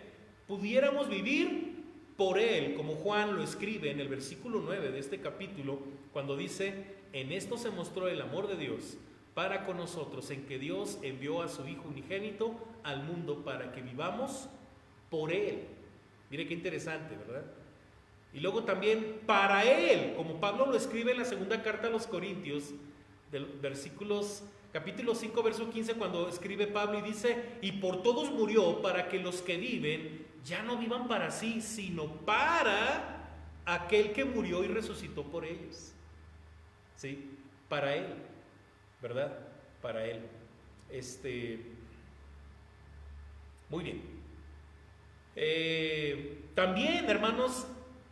pudiéramos vivir por Él, como Juan lo escribe en el versículo 9 de este capítulo, cuando dice: en esto se mostró el amor de Dios para con nosotros, en que Dios envió a su Hijo unigénito al mundo para que vivamos por Él. Mire qué interesante, ¿verdad? Y luego también para Él, como Pablo lo escribe en la segunda carta a los Corintios, capítulo 5, verso 15, cuando escribe Pablo y dice: y por todos murió, para que los que viven ya no vivan para sí, sino para aquel que murió y resucitó por ellos. ¿Sí? Para Él, ¿verdad? Para Él. Muy bien. También, hermanos,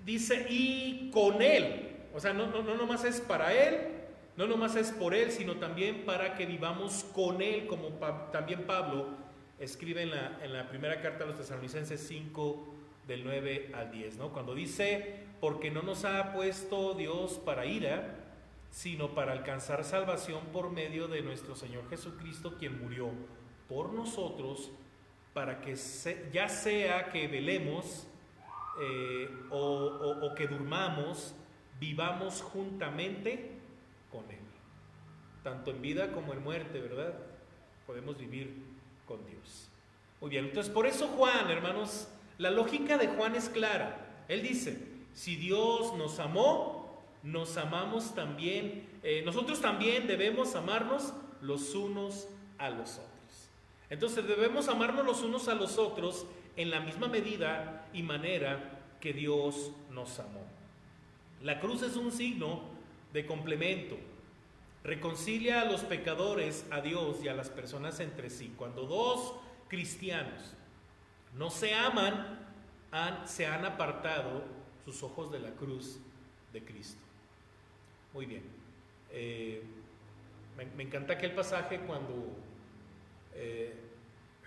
dice: y con Él. O sea, no nomás es para Él, no nomás es por Él, sino también para que vivamos con Él, como también Pablo escribe en la primera carta a los Tesalonicenses 5, del 9 al 10, ¿no? Cuando dice: porque no nos ha puesto Dios para ira, sino para alcanzar salvación por medio de nuestro Señor Jesucristo, quien murió por nosotros, para que ya sea que velemos o que durmamos, vivamos juntamente con Él. Tanto en vida como en muerte, ¿verdad? Podemos vivir con Dios. Muy bien, entonces por eso Juan, hermanos, la lógica de Juan es clara. Él dice: si Dios nos amó, nos amamos también, nosotros también debemos amarnos los unos a los otros. Entonces debemos amarnos los unos a los otros en la misma medida y manera que Dios nos amó. La cruz es un signo de complemento. Reconcilia a los pecadores a Dios y a las personas entre sí. Cuando dos cristianos no se aman, se han apartado sus ojos de la cruz de Cristo. Muy bien. Me encanta aquel pasaje cuando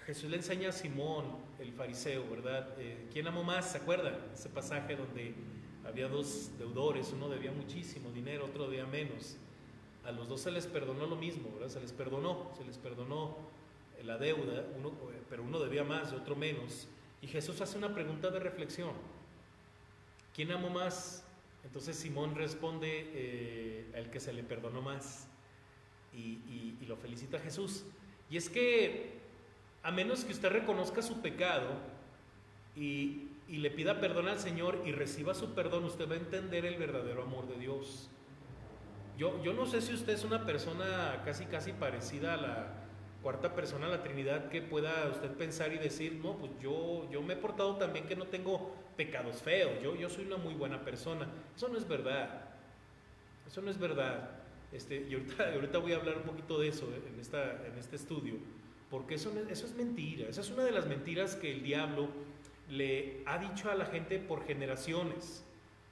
Jesús le enseña a Simón, el fariseo, ¿verdad? ¿Quién amó más? ¿Se acuerdan? Ese pasaje donde había dos deudores, uno debía muchísimo dinero, otro debía menos. A los dos se les perdonó lo mismo, ¿verdad? Se les perdonó la deuda, pero uno debía más y otro menos. Y Jesús hace una pregunta de reflexión: ¿quién amó más? Entonces Simón responde: el que se le perdonó más, y lo felicita a Jesús. Y es que a menos que usted reconozca su pecado y le pida perdón al Señor y reciba su perdón, usted va a entender el verdadero amor de Dios. Yo no sé si usted es una persona casi parecida a la cuarta persona de la Trinidad, que pueda usted pensar y decir: no, pues yo me he portado tan bien que no tengo pecados feos, yo soy una muy buena persona. Eso no es verdad. Eso no es verdad. Y ahorita voy a hablar un poquito de eso en este estudio, porque eso es mentira. Esa es una de las mentiras que el diablo le ha dicho a la gente por generaciones,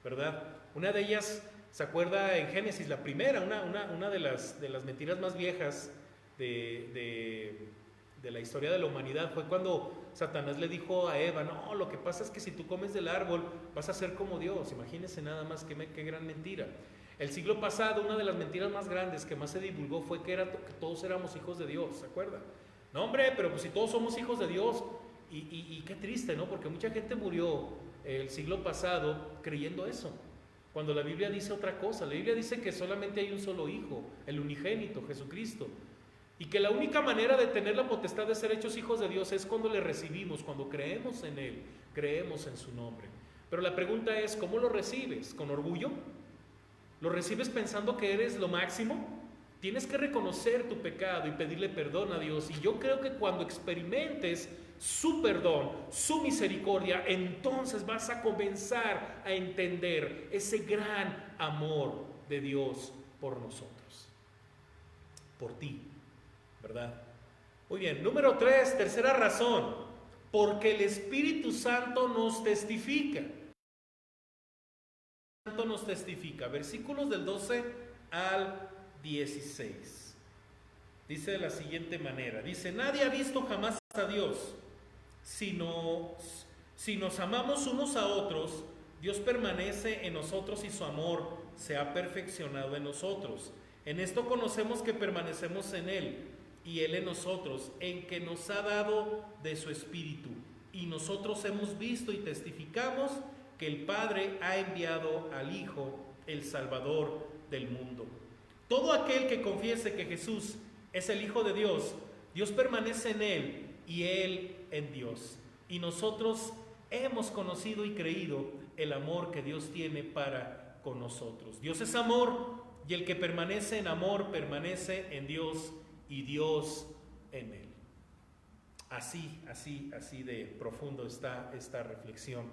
¿verdad? Una de ellas, ¿se acuerda? En Génesis, la primera, una de las mentiras más viejas de la historia de la humanidad fue cuando Satanás le dijo a Eva: no, lo que pasa es que si tú comes del árbol vas a ser como Dios. Imagínense nada más qué gran mentira. El siglo pasado, una de las mentiras más grandes que más se divulgó fue que todos éramos hijos de Dios, ¿se acuerdan? No, hombre, pero pues si todos somos hijos de Dios, y qué triste, ¿no? Porque mucha gente murió el siglo pasado creyendo eso, cuando la Biblia dice otra cosa. La Biblia dice que solamente hay un solo Hijo, el unigénito, Jesucristo, y que la única manera de tener la potestad de ser hechos hijos de Dios es cuando le recibimos, cuando creemos en Él, creemos en su nombre. Pero la pregunta es: ¿cómo lo recibes? ¿Con orgullo? ¿Lo recibes pensando que eres lo máximo? Tienes que reconocer tu pecado y pedirle perdón a Dios. Y yo creo que cuando experimentes su perdón, su misericordia, entonces vas a comenzar a entender ese gran amor de Dios por nosotros, por ti, ¿verdad? Muy bien, número 3, tercera razón: porque el Espíritu Santo nos testifica. Nos testifica. Versículos del 12 al 16. Dice de la siguiente manera: dice: nadie ha visto jamás a Dios. Si nos amamos unos a otros, Dios permanece en nosotros y su amor se ha perfeccionado en nosotros. En esto conocemos que permanecemos en Él y Él en nosotros, en que nos ha dado de su Espíritu. Y nosotros hemos visto y testificamos que el Padre ha enviado al Hijo, el Salvador del mundo. Todo aquel que confiese que Jesús es el Hijo de Dios, Dios permanece en él y él en Dios. Y nosotros hemos conocido y creído el amor que Dios tiene para con nosotros. Dios es amor, y el que permanece en amor permanece en Dios y Dios en él. Así de profundo está esta reflexión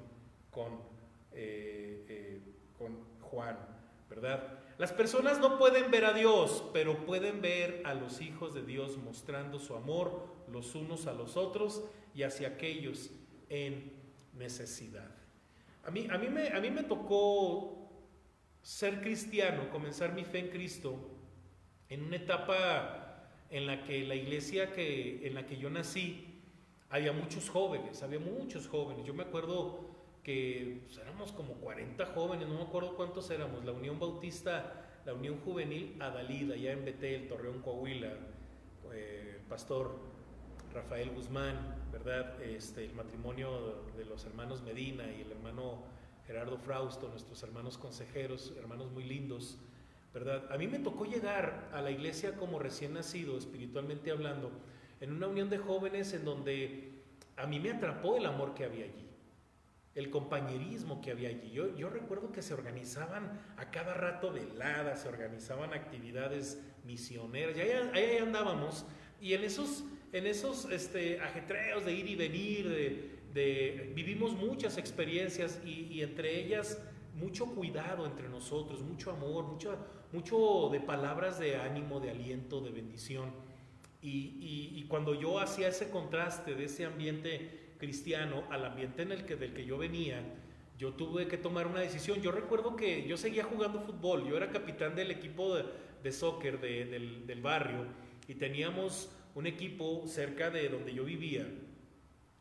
con Juan, ¿verdad? Las personas no pueden ver a Dios, pero pueden ver a los hijos de Dios mostrando su amor los unos a los otros y hacia aquellos en necesidad. A mí me tocó ser cristiano, comenzar mi fe en Cristo en una etapa en la que la iglesia en la que yo nací había muchos jóvenes. Yo me acuerdo que pues, éramos como 40 jóvenes, no me acuerdo cuántos éramos. La Unión Bautista, la Unión Juvenil Adalid, allá en Betel, Torreón, Coahuila, el pastor Rafael Guzmán, ¿verdad? El matrimonio de los hermanos Medina y el hermano Gerardo Frausto, nuestros hermanos consejeros, hermanos muy lindos, ¿verdad? A mí me tocó llegar a la iglesia como recién nacido, espiritualmente hablando, en una unión de jóvenes en donde a mí me atrapó el amor que había allí, el compañerismo que había allí. Yo recuerdo que se organizaban a cada rato veladas, se organizaban actividades misioneras, y ahí andábamos, y en esos ajetreos de ir y venir, vivimos muchas experiencias y entre ellas mucho cuidado entre nosotros, mucho amor, mucho de palabras de ánimo, de aliento, de bendición. Y cuando yo hacía ese contraste de ese ambiente cristiano al ambiente del que yo venía, yo tuve que tomar una decisión. Yo recuerdo que yo seguía jugando fútbol, yo era capitán del equipo de soccer del barrio, y teníamos un equipo cerca de donde yo vivía,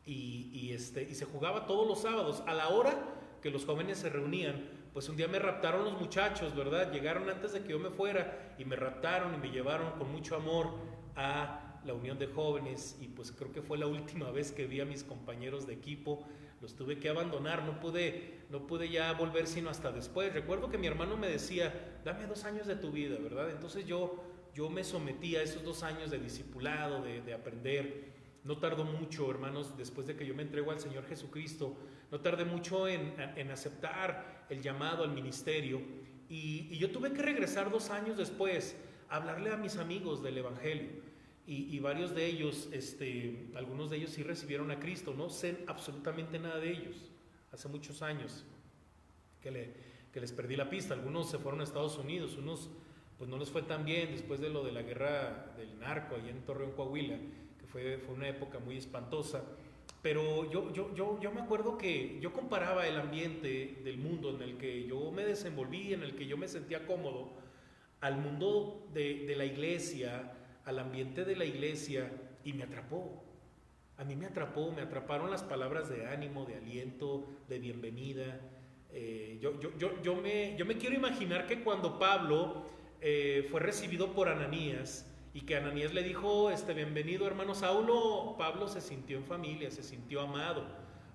y se jugaba todos los sábados a la hora que los jóvenes se reunían. Pues un día me raptaron los muchachos, ¿verdad? Llegaron antes de que yo me fuera y me raptaron y me llevaron con mucho amor a la unión de jóvenes, y pues creo que fue la última vez que vi a mis compañeros de equipo. Los tuve que abandonar, no pude ya volver sino hasta después. Recuerdo que mi hermano me decía, dame 2 años de tu vida, ¿verdad? Entonces yo me sometí a esos 2 años de discipulado, de aprender. No tardó mucho, hermanos, después de que yo me entrego al Señor Jesucristo, no tardé mucho en aceptar el llamado al ministerio, y yo tuve que regresar 2 años después a hablarle a mis amigos del Evangelio, y varios de ellos, algunos de ellos sí recibieron a Cristo. No sé absolutamente nada de ellos, hace muchos años que les perdí la pista. Algunos se fueron a Estados Unidos, unos pues no les fue tan bien después de lo de la guerra del narco allá en Torreón, Coahuila, que fue una época muy espantosa. Pero yo me acuerdo que yo comparaba el ambiente del mundo en el que yo me desenvolví, en el que yo me sentía cómodo, al mundo de la iglesia, al ambiente de la iglesia, y me atrapó. A mí me atraparon las palabras de ánimo, de aliento, de bienvenida. Yo me quiero imaginar que cuando Pablo fue recibido por Ananías, y que Ananías le dijo, bienvenido hermano Saulo, Pablo se sintió en familia, se sintió amado,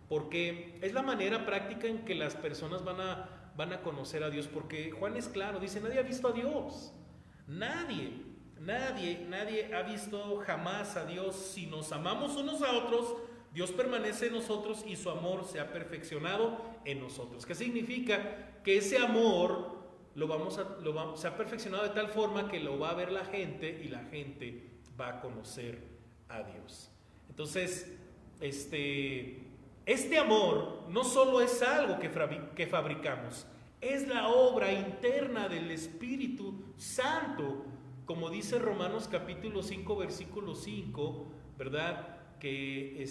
porque es la manera práctica en que las personas van a conocer a Dios. Porque Juan es claro, dice, nadie ha visto a Dios, nadie ha visto jamás a Dios. Si nos amamos unos a otros, Dios permanece en nosotros y su amor se ha perfeccionado en nosotros. ¿Qué significa? Que ese amor se ha perfeccionado de tal forma que lo va a ver la gente, y la gente va a conocer a Dios. Entonces, este amor no solo es algo que fabricamos, es la obra interna del Espíritu Santo, como dice Romanos capítulo 5, versículo 5, ¿verdad? Que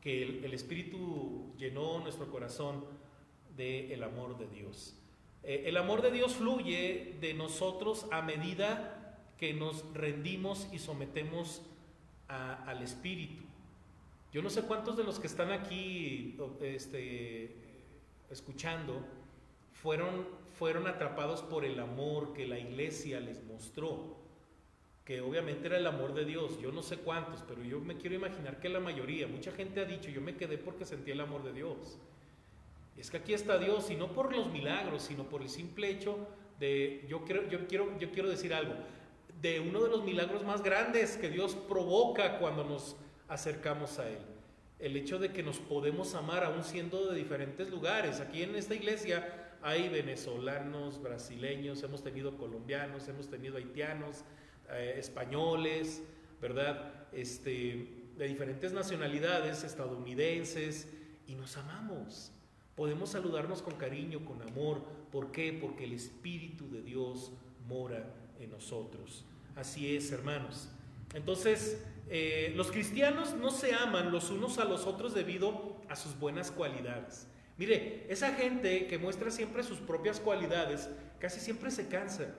el Espíritu llenó nuestro corazón del amor de Dios. El amor de Dios fluye de nosotros a medida que nos rendimos y sometemos al Espíritu. Yo no sé cuántos de los que están aquí escuchando fueron atrapados por el amor que la iglesia les mostró, que obviamente era el amor de Dios. Yo no sé cuántos, pero yo me quiero imaginar que la mayoría. Mucha gente ha dicho, yo me quedé porque sentí el amor de Dios. Es que aquí está Dios, y no por los milagros, sino por el simple hecho de, yo quiero decir algo, de uno de los milagros más grandes que Dios provoca cuando nos acercamos a Él. El hecho de que nos podemos amar aún siendo de diferentes lugares. Aquí en esta iglesia hay venezolanos, brasileños, hemos tenido colombianos, hemos tenido haitianos, españoles, ¿verdad? De diferentes nacionalidades, estadounidenses, y nos amamos. Podemos saludarnos con cariño, con amor. ¿Por qué? Porque el Espíritu de Dios mora en nosotros. Así es, hermanos. Entonces, los cristianos no se aman los unos a los otros debido a sus buenas cualidades. Mire, esa gente que muestra siempre sus propias cualidades, casi siempre se cansa.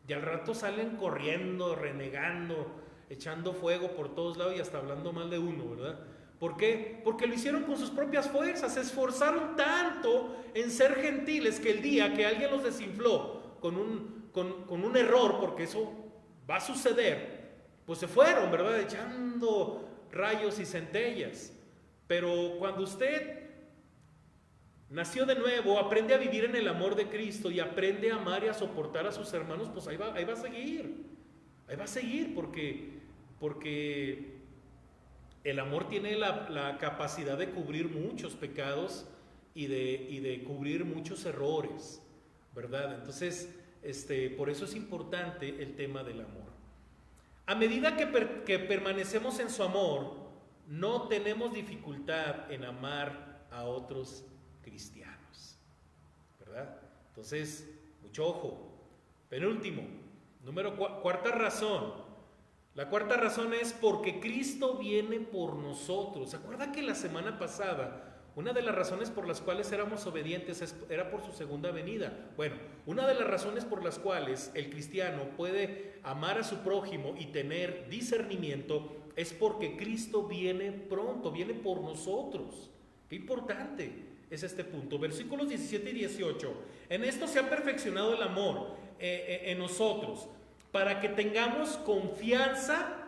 Y al rato salen corriendo, renegando, echando fuego por todos lados y hasta hablando mal de uno, ¿verdad? ¿Por qué? Porque lo hicieron con sus propias fuerzas, se esforzaron tanto en ser gentiles que el día que alguien los desinfló con un error, porque eso va a suceder, pues se fueron, ¿verdad? Echando rayos y centellas. Pero cuando usted nació de nuevo, aprende a vivir en el amor de Cristo y aprende a amar y a soportar a sus hermanos, pues ahí va a seguir. Ahí va a seguir porque el amor tiene la capacidad de cubrir muchos pecados y de cubrir muchos errores, ¿verdad? Entonces, por eso es importante el tema del amor. A medida que permanecemos en su amor, no tenemos dificultad en amar a otros cristianos, ¿verdad? Entonces, mucho ojo. Penúltimo, cuarta razón. La cuarta razón es porque Cristo viene por nosotros. ¿Se acuerda que la semana pasada una de las razones por las cuales éramos obedientes era por su segunda venida? Bueno, una de las razones por las cuales el cristiano puede amar a su prójimo y tener discernimiento es porque Cristo viene pronto, viene por nosotros. Qué importante es este punto. Versículos 17 y 18. En esto se ha perfeccionado el amor en nosotros, para que tengamos confianza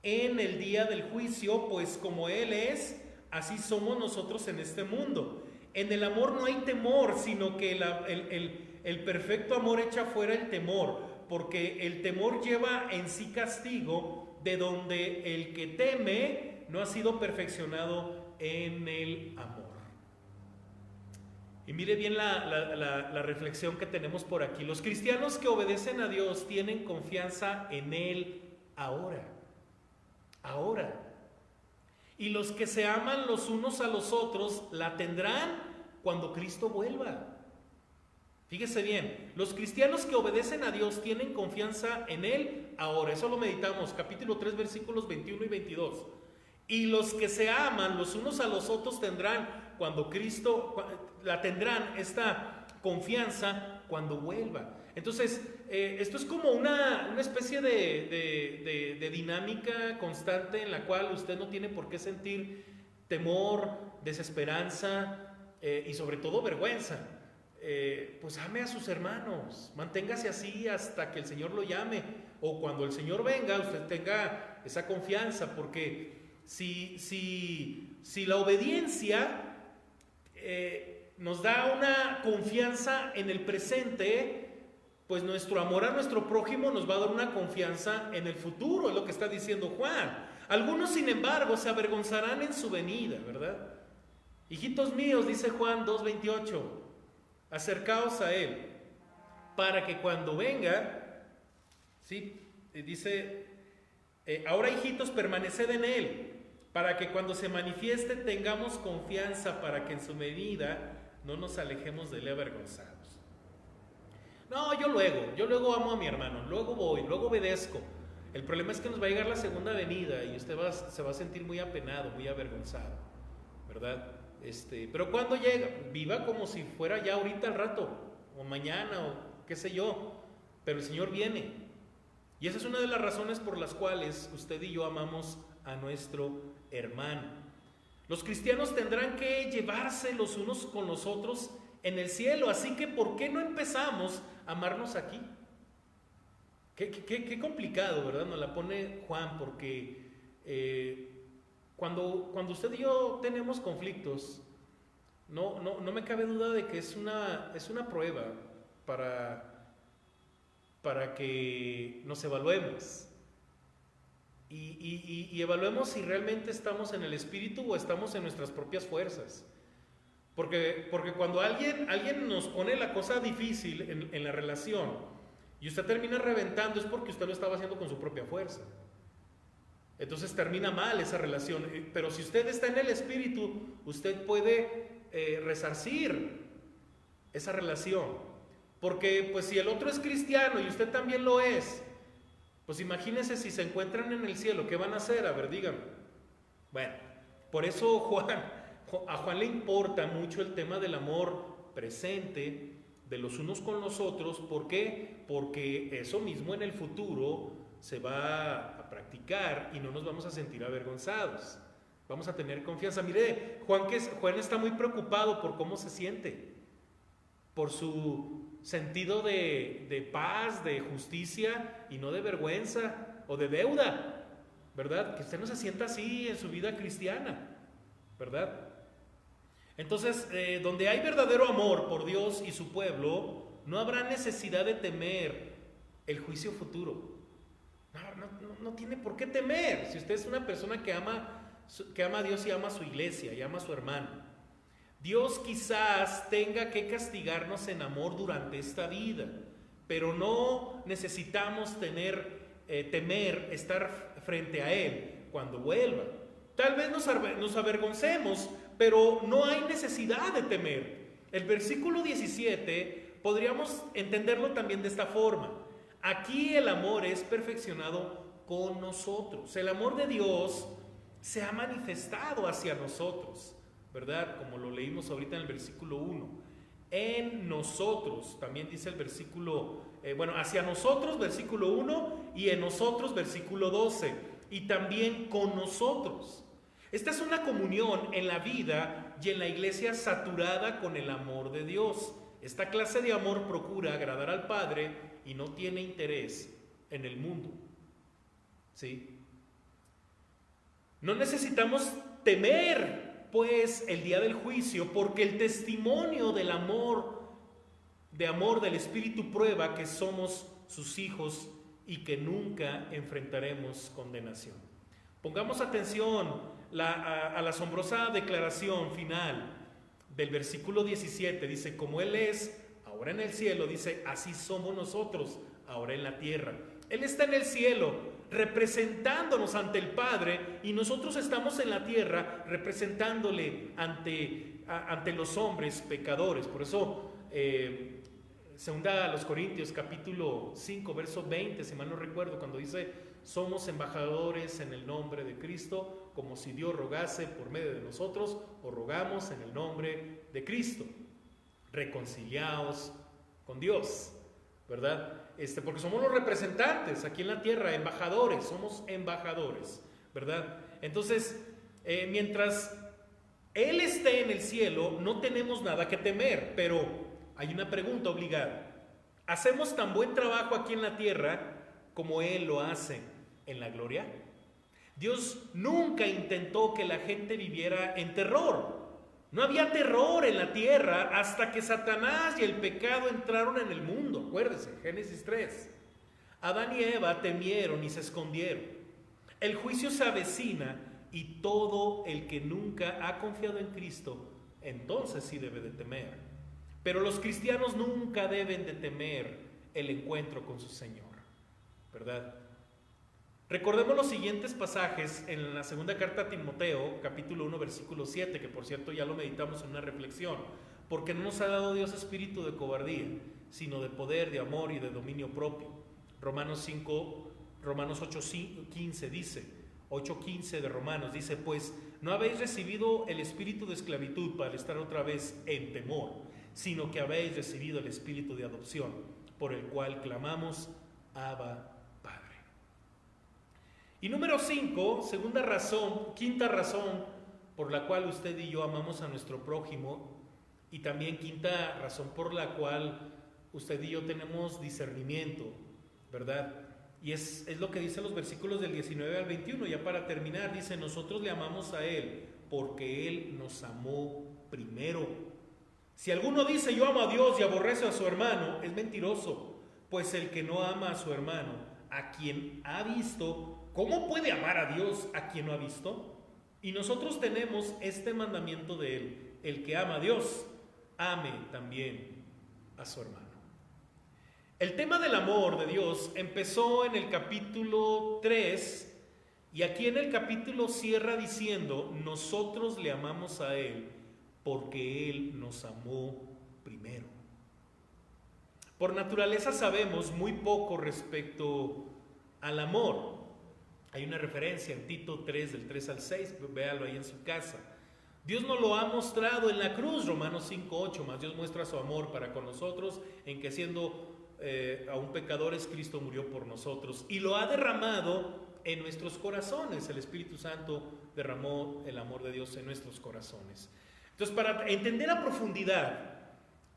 en el día del juicio, pues como Él es, así somos nosotros en este mundo. En el amor no hay temor, sino que el perfecto amor echa fuera el temor, porque el temor lleva en sí castigo, de donde el que teme no ha sido perfeccionado en el amor. Y mire bien la reflexión que tenemos por aquí. Los cristianos que obedecen a Dios tienen confianza en Él ahora. Ahora. Y los que se aman los unos a los otros la tendrán cuando Cristo vuelva. Fíjese bien, los cristianos que obedecen a Dios tienen confianza en Él ahora. Eso lo meditamos, capítulo 3, versículos 21 y 22. Y los que se aman los unos a los otros tendrán esta confianza cuando vuelva. Entonces, esto es como una especie de dinámica constante en la cual usted no tiene por qué sentir temor, desesperanza y sobre todo vergüenza. Pues ame a sus hermanos, manténgase así hasta que el Señor lo llame, o cuando el Señor venga usted tenga esa confianza, porque si la obediencia nos da una confianza en el presente, pues nuestro amor a nuestro prójimo nos va a dar una confianza en el futuro, es lo que está diciendo Juan. Algunos, sin embargo, se avergonzarán en su venida, ¿verdad? Hijitos míos, dice Juan 2:28, acercaos a Él, para que cuando venga, ¿sí? Dice, ahora hijitos, permaneced en Él, para que cuando se manifieste tengamos confianza, para que en su venida no nos alejemos de Él avergonzados. No, yo luego amo a mi hermano, luego voy, luego obedezco. El problema es que nos va a llegar la segunda venida y usted se va a sentir muy apenado, muy avergonzado, ¿verdad? Pero cuando llega, viva como si fuera ya ahorita al rato, o mañana, o qué sé yo, pero el Señor viene. Y esa es una de las razones por las cuales usted y yo amamos a nuestro hermano. Los cristianos tendrán que llevarse los unos con los otros en el cielo, así que ¿por qué no empezamos a amarnos aquí? Qué complicado, ¿verdad? Nos la pone Juan, porque cuando usted y yo tenemos conflictos, no me cabe duda de que es una prueba para que nos evaluemos y evaluemos si realmente estamos en el Espíritu o estamos en nuestras propias fuerzas. Porque cuando alguien nos pone la cosa difícil en la relación y usted termina reventando, es porque usted lo estaba haciendo con su propia fuerza. Entonces termina mal esa relación. Pero si usted está en el Espíritu, usted puede resarcir esa relación. Porque pues si el otro es cristiano y usted también lo es, pues imagínense si se encuentran en el cielo, ¿qué van a hacer? A ver, díganme. Bueno, por eso a Juan le importa mucho el tema del amor presente de los unos con los otros. ¿Por qué? Porque eso mismo en el futuro se va a practicar y no nos vamos a sentir avergonzados. Vamos a tener confianza. Mire, Juan está muy preocupado por cómo se siente, por su sentido de paz, de justicia y no de vergüenza o de deuda, ¿verdad? Que usted no se sienta así en su vida cristiana, ¿verdad? Entonces, donde hay verdadero amor por Dios y su pueblo, no habrá necesidad de temer el juicio futuro. No tiene por qué temer. Si usted es una persona que ama a Dios y ama a su iglesia y ama a su hermano, Dios quizás tenga que castigarnos en amor durante esta vida, pero no necesitamos temer estar frente a Él cuando vuelva. Tal vez nos avergoncemos, pero no hay necesidad de temer. El versículo 17 podríamos entenderlo también de esta forma. Aquí el amor es perfeccionado con nosotros. El amor de Dios se ha manifestado hacia nosotros, ¿verdad? Como lo leímos ahorita en el versículo 1. En nosotros, también dice el versículo, hacia nosotros, versículo 1, y en nosotros, versículo 12, y también con nosotros. Esta es una comunión en la vida y en la iglesia saturada con el amor de Dios. Esta clase de amor procura agradar al Padre y no tiene interés en el mundo. ¿Sí? No necesitamos temer, pues, el día del juicio, porque el testimonio del amor del Espíritu prueba que somos sus hijos y que nunca enfrentaremos condenación. Pongamos atención a la asombrosa declaración final del versículo 17. Dice, como Él es ahora en el cielo, dice, así somos nosotros ahora en la tierra. Él está en el cielo representándonos ante el Padre y nosotros estamos en la tierra representándole ante los hombres pecadores. Por eso segunda a los Corintios capítulo 5 verso 20, si mal no recuerdo, cuando dice, somos embajadores en el nombre de Cristo, como si Dios rogase por medio de nosotros, o rogamos en el nombre de Cristo. Reconciliaos con Dios, ¿verdad? Porque somos los representantes aquí en la tierra, embajadores, somos embajadores, ¿verdad? Entonces, mientras Él esté en el cielo, no tenemos nada que temer, pero hay una pregunta obligada. ¿Hacemos tan buen trabajo aquí en la tierra como Él lo hace en la gloria? Dios nunca intentó que la gente viviera en terror. No había terror en la tierra hasta que Satanás y el pecado entraron en el mundo. Acuérdense, Génesis 3. Adán y Eva temieron y se escondieron. El juicio se avecina y todo el que nunca ha confiado en Cristo, entonces sí debe de temer. Pero los cristianos nunca deben de temer el encuentro con su Señor, ¿verdad? Recordemos los siguientes pasajes en la segunda carta a Timoteo, capítulo 1, versículo 7, que por cierto ya lo meditamos en una reflexión. Porque no nos ha dado Dios espíritu de cobardía, sino de poder, de amor y de dominio propio. Romanos 8:15 dice, 8:15 de Romanos dice, pues no habéis recibido el espíritu de esclavitud para estar otra vez en temor, sino que habéis recibido el espíritu de adopción, por el cual clamamos, Abba, Padre. Y número 5, quinta razón por la cual usted y yo amamos a nuestro prójimo, y también quinta razón por la cual usted y yo tenemos discernimiento, ¿verdad? Y es lo que dicen los versículos del 19 al 21, ya para terminar, dice, nosotros le amamos a Él porque Él nos amó primero. Si alguno dice yo amo a Dios y aborrece a su hermano, es mentiroso, pues el que no ama a su hermano, a quien ha visto, ¿cómo puede amar a Dios a quien no ha visto? Y nosotros tenemos este mandamiento de él: el que ama a Dios, ame también a su hermano. El tema del amor de Dios empezó en el capítulo 3 y aquí en el capítulo cierra diciendo: nosotros le amamos a Él porque Él nos amó primero. Por naturaleza sabemos muy poco respecto al amor. Hay una referencia en Tito 3, del 3 al 6, véalo ahí en su casa. Dios nos lo ha mostrado en la cruz, Romanos 5, 8, más Dios muestra su amor para con nosotros en que siendo aún pecadores, Cristo murió por nosotros y lo ha derramado en nuestros corazones. El Espíritu Santo derramó el amor de Dios en nuestros corazones. Entonces, para entender a profundidad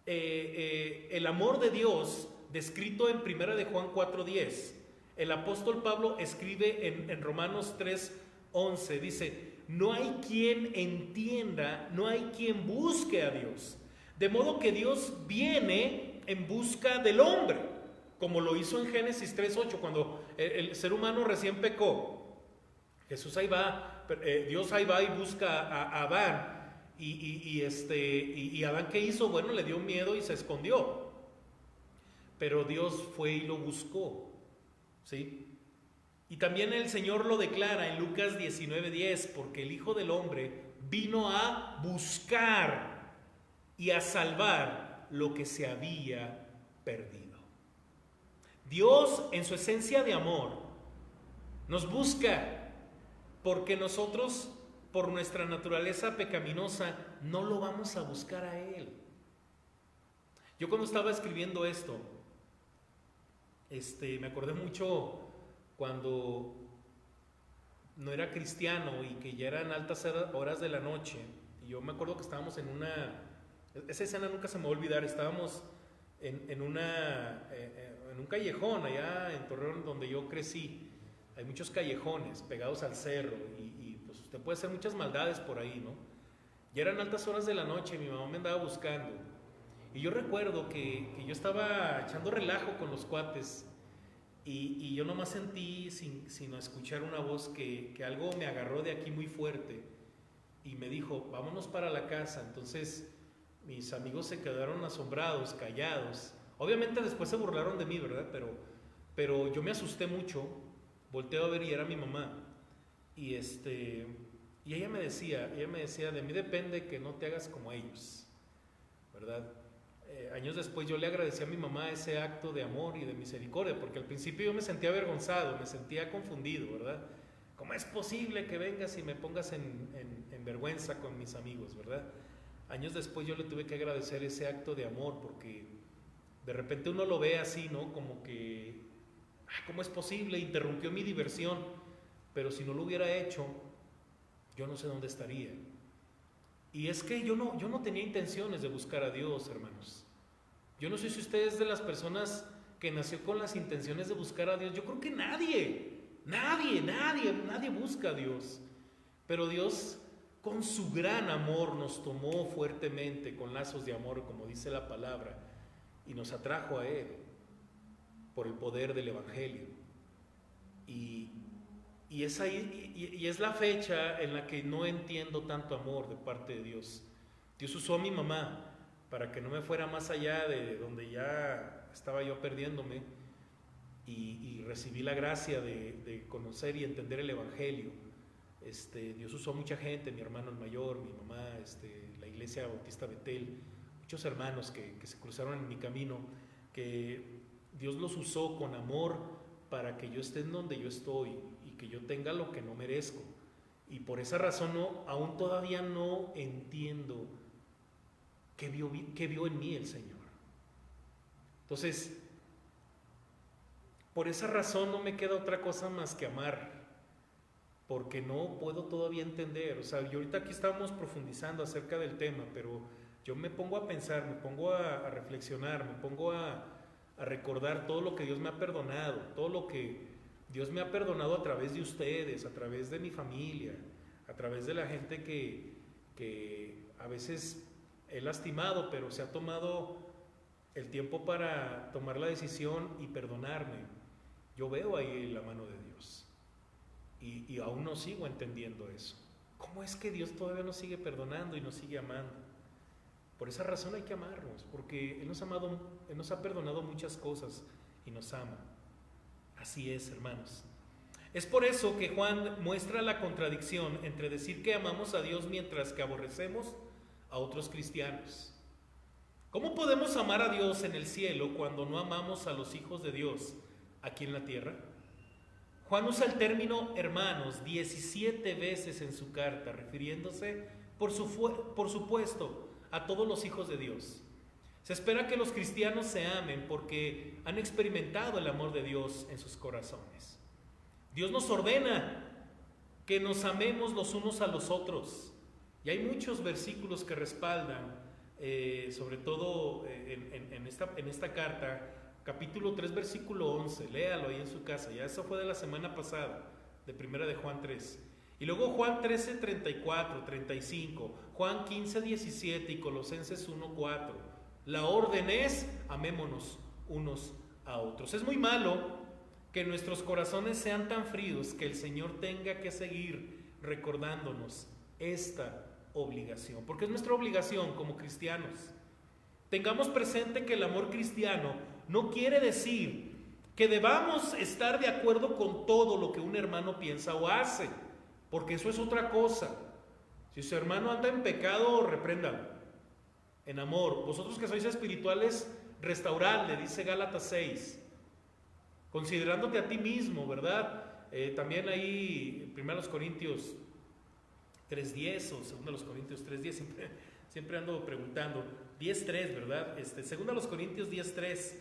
el amor de Dios descrito en 1 de Juan 4:10, el apóstol Pablo escribe en Romanos 3:11, dice: no hay quien entienda, no hay quien busque a Dios, de modo que Dios viene en busca del hombre, como lo hizo en Génesis 3:8, cuando el ser humano recién pecó. Jesús ahí va, Dios ahí va y busca a Adán, y Adán, ¿qué hizo? Bueno, le dio miedo y se escondió, pero Dios fue y lo buscó, ¿sí? Y también el Señor lo declara en Lucas 19:10, porque el Hijo del Hombre vino a buscar y a salvar lo que se había perdido. Dios, en su esencia de amor, nos busca porque nosotros, por nuestra naturaleza pecaminosa, no lo vamos a buscar a Él. Yo cuando estaba escribiendo esto, me acordé mucho cuando no era cristiano y que ya eran altas horas de la noche. Y yo me acuerdo que estábamos en esa escena nunca se me va a olvidar. Estábamos en un callejón allá en Torreón, donde yo crecí. Hay muchos callejones pegados al cerro y pues usted puede hacer muchas maldades por ahí, ¿no? Ya eran altas horas de la noche y mi mamá me andaba buscando. Y yo recuerdo que yo estaba echando relajo con los cuates y yo nomás sentí, sin escuchar una voz, que algo me agarró de aquí muy fuerte y me dijo: vámonos para la casa. Entonces mis amigos se quedaron asombrados, callados. Obviamente después se burlaron de mí, ¿verdad? Pero yo me asusté mucho, volteo a ver y era mi mamá. Y ella me decía: de mí depende que no te hagas como ellos, ¿verdad? Años después yo le agradecí a mi mamá ese acto de amor y de misericordia, porque al principio yo me sentía avergonzado, me sentía confundido, ¿verdad? ¿Cómo es posible que vengas y me pongas en vergüenza con mis amigos, ¿verdad? Años después yo le tuve que agradecer ese acto de amor, porque de repente uno lo ve así, ¿no? Como que, ¿cómo es posible? Interrumpió mi diversión, pero si no lo hubiera hecho, yo no sé dónde estaría. Y es que yo no tenía intenciones de buscar a Dios, hermanos. Yo no sé si usted es de las personas que nació con las intenciones de buscar a Dios. Yo creo que nadie busca a Dios. Pero Dios, con su gran amor, nos tomó fuertemente con lazos de amor, como dice la palabra, y nos atrajo a Él por el poder del Evangelio. Y es la fecha en la que no entiendo tanto amor de parte de Dios. Dios usó a mi mamá para que no me fuera más allá de donde ya estaba yo perdiéndome, y recibí la gracia de conocer y entender el Evangelio. Dios usó a mucha gente, mi hermano el mayor, mi mamá, la iglesia Bautista Betel, muchos hermanos que se cruzaron en mi camino, que Dios los usó con amor para que yo esté en donde yo estoy y que yo tenga lo que no merezco. Y por esa razón aún todavía no entiendo qué vio en mí el Señor. Entonces, por esa razón no me queda otra cosa más que amar, porque no puedo todavía entender. O sea, yo ahorita aquí estamos profundizando acerca del tema, pero yo me pongo a pensar, me pongo a reflexionar, me pongo a recordar todo lo que Dios me ha perdonado, todo lo que Dios me ha perdonado a través de ustedes, a través de mi familia, a través de la gente que a veces he lastimado, pero se ha tomado el tiempo para tomar la decisión y perdonarme. Yo veo ahí la mano de Dios y aún no sigo entendiendo eso. ¿Cómo es que Dios todavía nos sigue perdonando y nos sigue amando? Por esa razón hay que amarnos, porque Él nos ha perdonado muchas cosas y nos ama. Así es, hermanos. Es por eso que Juan muestra la contradicción entre decir que amamos a Dios mientras que aborrecemos a otros cristianos. ¿Cómo podemos amar a Dios en el cielo cuando no amamos a los hijos de Dios aquí en la tierra? Juan usa el término hermanos 17 veces en su carta, refiriéndose, por supuesto, a todos los hijos de Dios. Se espera que los cristianos se amen porque han experimentado el amor de Dios en sus corazones. Dios nos ordena que nos amemos los unos a los otros. Y hay muchos versículos que respaldan, sobre todo en esta carta, capítulo 3, versículo 11, léalo ahí en su casa, ya eso fue de la semana pasada, de primera de Juan 3. Y luego Juan 13, 34, 35, Juan 15, 17 y Colosenses 1, 4. La orden es, amémonos unos a otros. Es muy malo que nuestros corazones sean tan fríos que el Señor tenga que seguir recordándonos esta obligación, porque es nuestra obligación como cristianos. Tengamos presente que el amor cristiano no quiere decir que debamos estar de acuerdo con todo lo que un hermano piensa o hace, porque eso es otra cosa. Si su hermano anda en pecado, repréndalo en amor. Vosotros que sois espirituales, restauradle, dice Gálatas 6, considerándote a ti mismo, ¿verdad? También ahí, 1 Corintios 3:10 o 2 Corintios 3:10, siempre ando preguntando, 10:3, ¿verdad? 2 Corintios 10:3,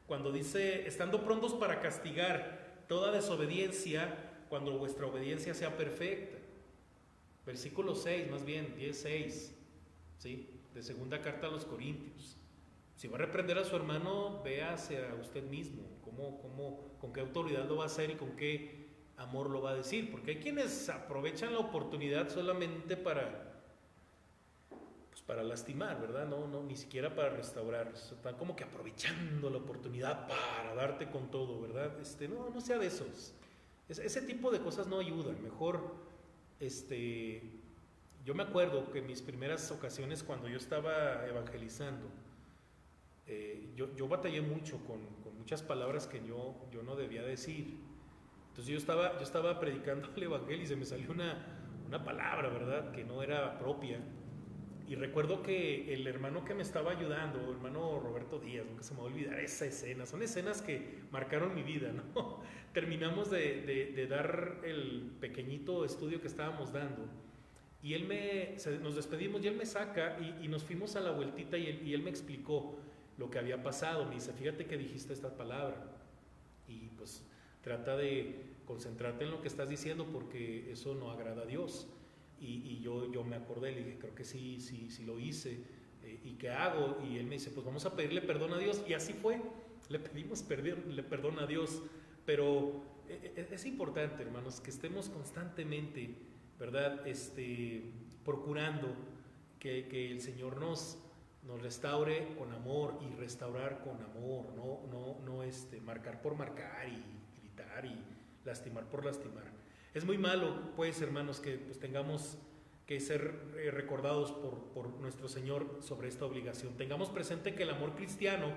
cuando dice, estando prontos para castigar toda desobediencia, cuando vuestra obediencia sea perfecta. Versículo 6, más bien, 10:6, ¿sí? De segunda carta a los Corintios. Si va a reprender a su hermano, véase a usted mismo, con qué autoridad lo va a hacer y con qué amor lo va a decir, porque hay quienes aprovechan la oportunidad solamente para lastimar, ¿verdad? No, ni siquiera para restaurar. Están como que aprovechando la oportunidad para darte con todo, ¿verdad? No sea de esos. Ese tipo de cosas no ayudan. Mejor, yo me acuerdo que en mis primeras ocasiones cuando yo estaba evangelizando, yo batallé mucho con muchas palabras que yo no debía decir. Entonces yo estaba predicando el evangelio y se me salió una palabra, ¿verdad?, que no era propia. Y recuerdo que el hermano que me estaba ayudando, el hermano Roberto Díaz, nunca se me va a olvidar esa escena. Son escenas que marcaron mi vida, ¿no? Terminamos de dar el pequeñito estudio que estábamos dando y nos despedimos y él me saca y nos fuimos a la vueltita y él me explicó lo que había pasado. Me dice, fíjate que dijiste esta palabra y pues trata de concentrarte en lo que estás diciendo porque eso no agrada a Dios. Y yo me acordé, le dije, creo que sí lo hice, ¿y qué hago? Y él me dice, pues vamos a pedirle perdón a Dios, y así fue, le pedimos perdón a Dios, pero es importante, hermanos, que estemos constantemente, ¿verdad?, procurando que el Señor nos restaure con amor y restaurar con amor, no marcar por marcar y gritar y lastimar por lastimar. Es muy malo, pues, hermanos, que pues, tengamos que ser recordados por nuestro Señor sobre esta obligación. Tengamos presente que el amor cristiano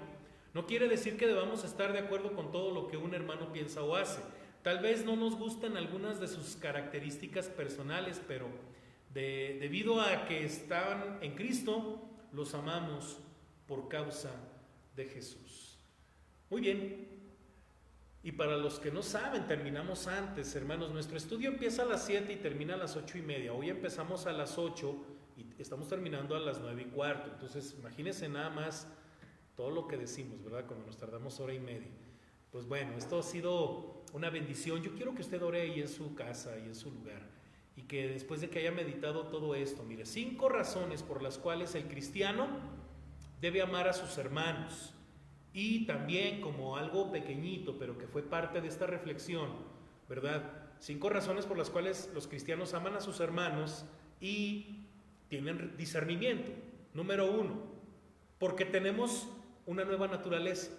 no quiere decir que debamos estar de acuerdo con todo lo que un hermano piensa o hace. Tal vez no nos gustan algunas de sus características personales, pero debido a que están en Cristo, los amamos por causa de Jesús. Muy bien. Y para los que no saben, terminamos antes, hermanos. Nuestro estudio empieza a las 7 y termina a las 8:30. Hoy empezamos a las 8 y estamos terminando a las 9:15. Entonces, imagínense nada más todo lo que decimos, ¿verdad? Cuando nos tardamos hora y media. Pues bueno, esto ha sido una bendición. Yo quiero que usted ore ahí en su casa y en su lugar. Y que después de que haya meditado todo esto, mire, 5 razones por las cuales el cristiano debe amar a sus hermanos. Y también como algo pequeñito, pero que fue parte de esta reflexión, ¿verdad? 5 razones por las cuales los cristianos aman a sus hermanos y tienen discernimiento. Número 1, porque tenemos una nueva naturaleza.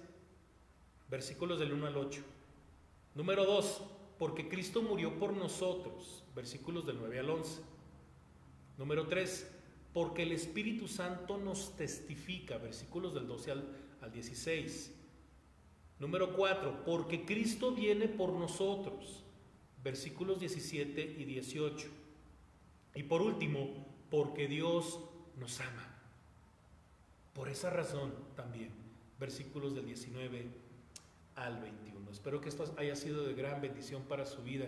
Versículos del 1 al 8. Número 2, porque Cristo murió por nosotros. Versículos del 9 al 11. Número 3, porque el Espíritu Santo nos testifica. Versículos del 12 al 16. Número 4, porque Cristo viene por nosotros. Versículos 17 y 18. Y por último, porque Dios nos ama. Por esa razón también, versículos del 19 al 21. Espero que esto haya sido de gran bendición para su vida.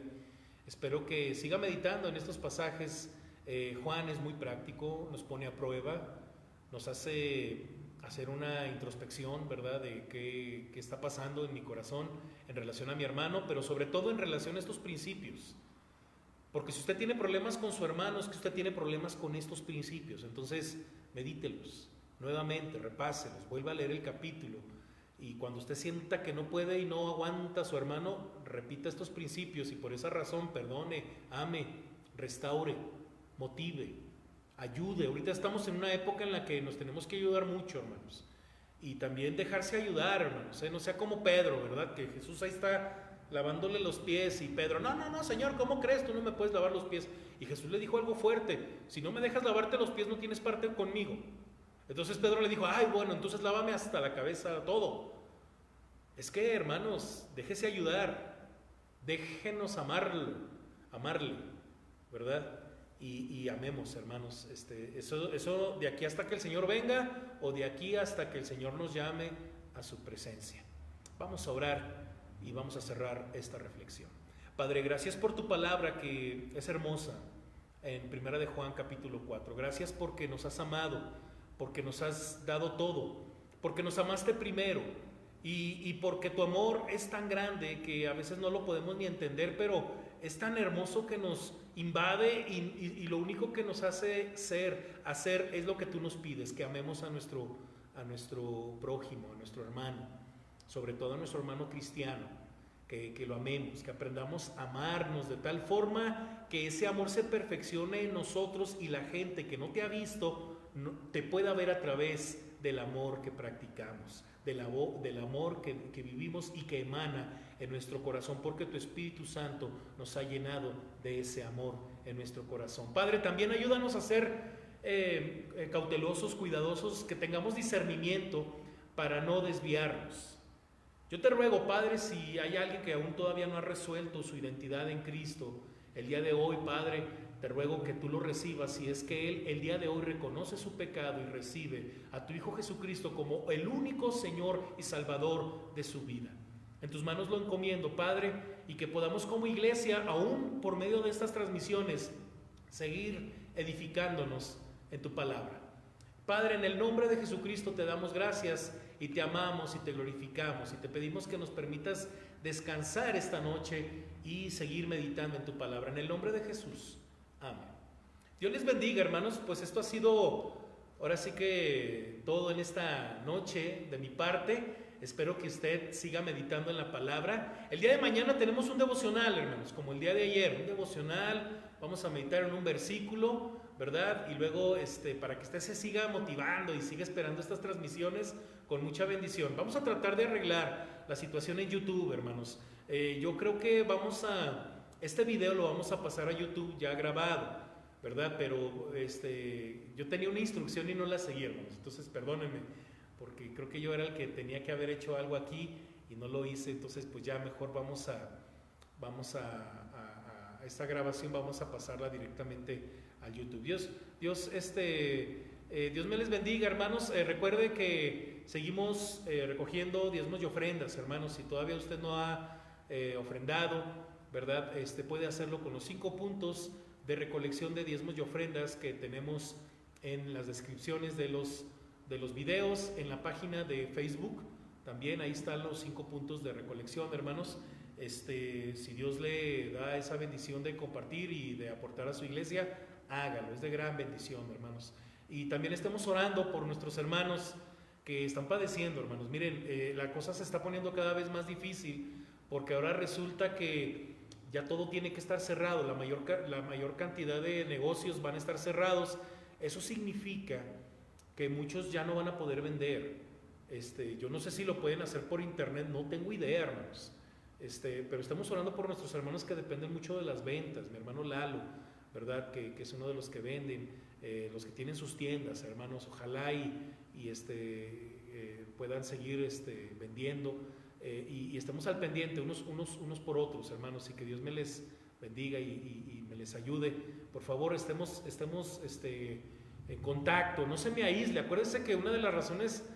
Espero que siga meditando en estos pasajes. Juan es muy práctico, nos pone a prueba, nos hace hacer una introspección, ¿verdad?, de qué está pasando en mi corazón en relación a mi hermano, pero sobre todo en relación a estos principios. Porque si usted tiene problemas con su hermano, es que usted tiene problemas con estos principios. Entonces, medítelos nuevamente, repáselos, vuelva a leer el capítulo. Y cuando usted sienta que no puede y no aguanta a su hermano, repita estos principios y por esa razón perdone, ame, restaure, motive, ayude. Ahorita estamos en una época en la que nos tenemos que ayudar mucho, hermanos. Y también dejarse ayudar, hermanos. No sea como Pedro, ¿verdad? Que Jesús ahí está lavándole los pies y Pedro, no, Señor, ¿cómo crees? Tú no me puedes lavar los pies. Y Jesús le dijo algo fuerte: si no me dejas lavarte los pies, no tienes parte conmigo. Entonces Pedro le dijo, ay, bueno, entonces lávame hasta la cabeza todo. Es que, hermanos, déjese ayudar, déjenos amarle, ¿verdad? Y amemos, hermanos. Eso de aquí hasta que el Señor venga, o de aquí hasta que el Señor nos llame a su presencia. Vamos a orar y vamos a cerrar esta reflexión. Padre, gracias por tu palabra que es hermosa en 1 de Juan capítulo 4. Gracias porque nos has amado, porque nos has dado todo, porque nos amaste primero y porque tu amor es tan grande que a veces no lo podemos ni entender, pero es tan hermoso que nos invade y lo único que nos hace hacer es lo que tú nos pides, que amemos a nuestro prójimo, a nuestro hermano, sobre todo a nuestro hermano cristiano, que lo amemos, que aprendamos a amarnos de tal forma que ese amor se perfeccione en nosotros y la gente que no te ha visto te pueda ver a través del amor que practicamos, del amor que vivimos y que emana en nuestro corazón, porque tu Espíritu Santo nos ha llenado de ese amor en nuestro corazón. Padre, también ayúdanos a ser cautelosos, cuidadosos, que tengamos discernimiento para no desviarnos. Yo te ruego, Padre, si hay alguien que aún todavía no ha resuelto su identidad en Cristo, el día de hoy, Padre, te ruego que tú lo recibas, si es que él el día de hoy reconoce su pecado y recibe a tu Hijo Jesucristo como el único Señor y Salvador de su vida. En tus manos lo encomiendo, Padre, y que podamos como iglesia, aún por medio de estas transmisiones, seguir edificándonos en tu palabra. Padre, en el nombre de Jesucristo te damos gracias y te amamos y te glorificamos y te pedimos que nos permitas descansar esta noche y seguir meditando en tu palabra. En el nombre de Jesús. Amén. Dios les bendiga, hermanos. Pues esto ha sido ahora sí que todo en esta noche de mi parte. Espero que usted siga meditando en la palabra. El día de mañana tenemos un devocional, hermanos, como el día de ayer, un devocional. Vamos a meditar en un versículo, ¿verdad? Y luego para que usted se siga motivando y siga esperando estas transmisiones con mucha bendición. Vamos a tratar de arreglar la situación en YouTube, hermanos. Yo creo que este video lo vamos a pasar a YouTube ya grabado, ¿verdad? Pero yo tenía una instrucción y no la seguí, hermanos. Entonces, perdónenme, porque creo que yo era el que tenía que haber hecho algo aquí y no lo hice. Entonces, pues ya mejor vamos a esta grabación vamos a pasarla directamente al YouTube. Dios me les bendiga, hermanos. Recuerde que seguimos recogiendo diezmos y ofrendas, hermanos. Si todavía usted no ha ofrendado, ¿verdad? Puede hacerlo con los 5 puntos de recolección de diezmos y ofrendas que tenemos en las descripciones de los videos, en la página de Facebook. También ahí están los 5 puntos de recolección, hermanos. Si Dios le da esa bendición de compartir y de aportar a su iglesia, hágalo, es de gran bendición, hermanos. Y también estemos orando por nuestros hermanos que están padeciendo, hermanos. Miren, la cosa se está poniendo cada vez más difícil, porque ahora resulta que ya todo tiene que estar cerrado, la mayor cantidad de negocios van a estar cerrados. Eso significa que muchos ya no van a poder vender. Yo no sé si lo pueden hacer por internet, no tengo idea, hermanos. Pero estamos orando por nuestros hermanos que dependen mucho de las ventas. Mi hermano Lalo, ¿verdad? Que es uno de los que venden, los que tienen sus tiendas, hermanos. Ojalá puedan seguir vendiendo y estemos al pendiente unos por otros, hermanos, y que Dios me les bendiga y me les ayude. Por favor, estemos en contacto, no se me aísle. Acuérdense que una de las razones,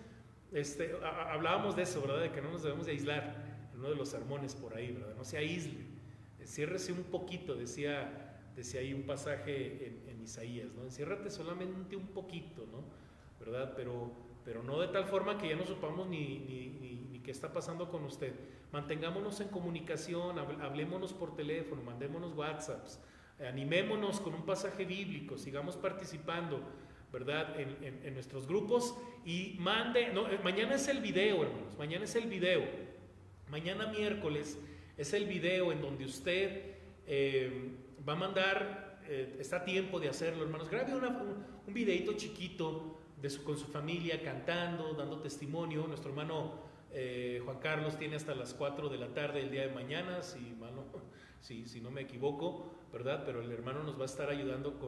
hablábamos de eso, ¿verdad? De que no nos debemos de aislar. Uno de los sermones por ahí, ¿verdad? No se aísle, enciérrese un poquito, decía ahí un pasaje en Isaías, ¿no? Enciérrate solamente un poquito, ¿no? ¿Verdad? Pero no de tal forma que ya no sepamos ni qué está pasando con usted. Mantengámonos en comunicación, hablémonos por teléfono, mandémonos WhatsApps, animémonos con un pasaje bíblico, sigamos participando, ¿verdad? En nuestros grupos y mañana es el video, hermanos, mañana es el video. Mañana miércoles es el video en donde usted va a mandar, está a tiempo de hacerlo, hermanos. Grabe un videito chiquito con su familia, cantando, dando testimonio. Nuestro hermano Juan Carlos tiene hasta las 4 de la tarde el día de mañana, si no me equivoco, ¿verdad? Pero el hermano nos va a estar ayudando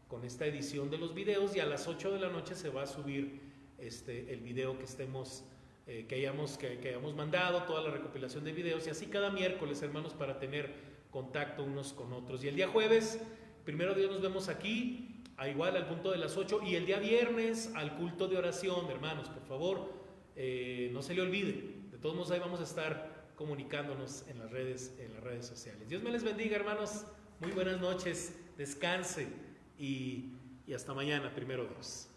con esta edición de los videos y a las 8 de la noche se va a subir el video que hayamos mandado, toda la recopilación de videos, y así cada miércoles, hermanos, para tener contacto unos con otros. Y el día jueves, primero Dios, nos vemos aquí, igual al punto de las 8, y el día viernes al culto de oración, hermanos, por favor, no se le olvide. De todos modos, ahí vamos a estar comunicándonos en las redes sociales. Dios me les bendiga, hermanos, muy buenas noches, descanse y hasta mañana, primero Dios.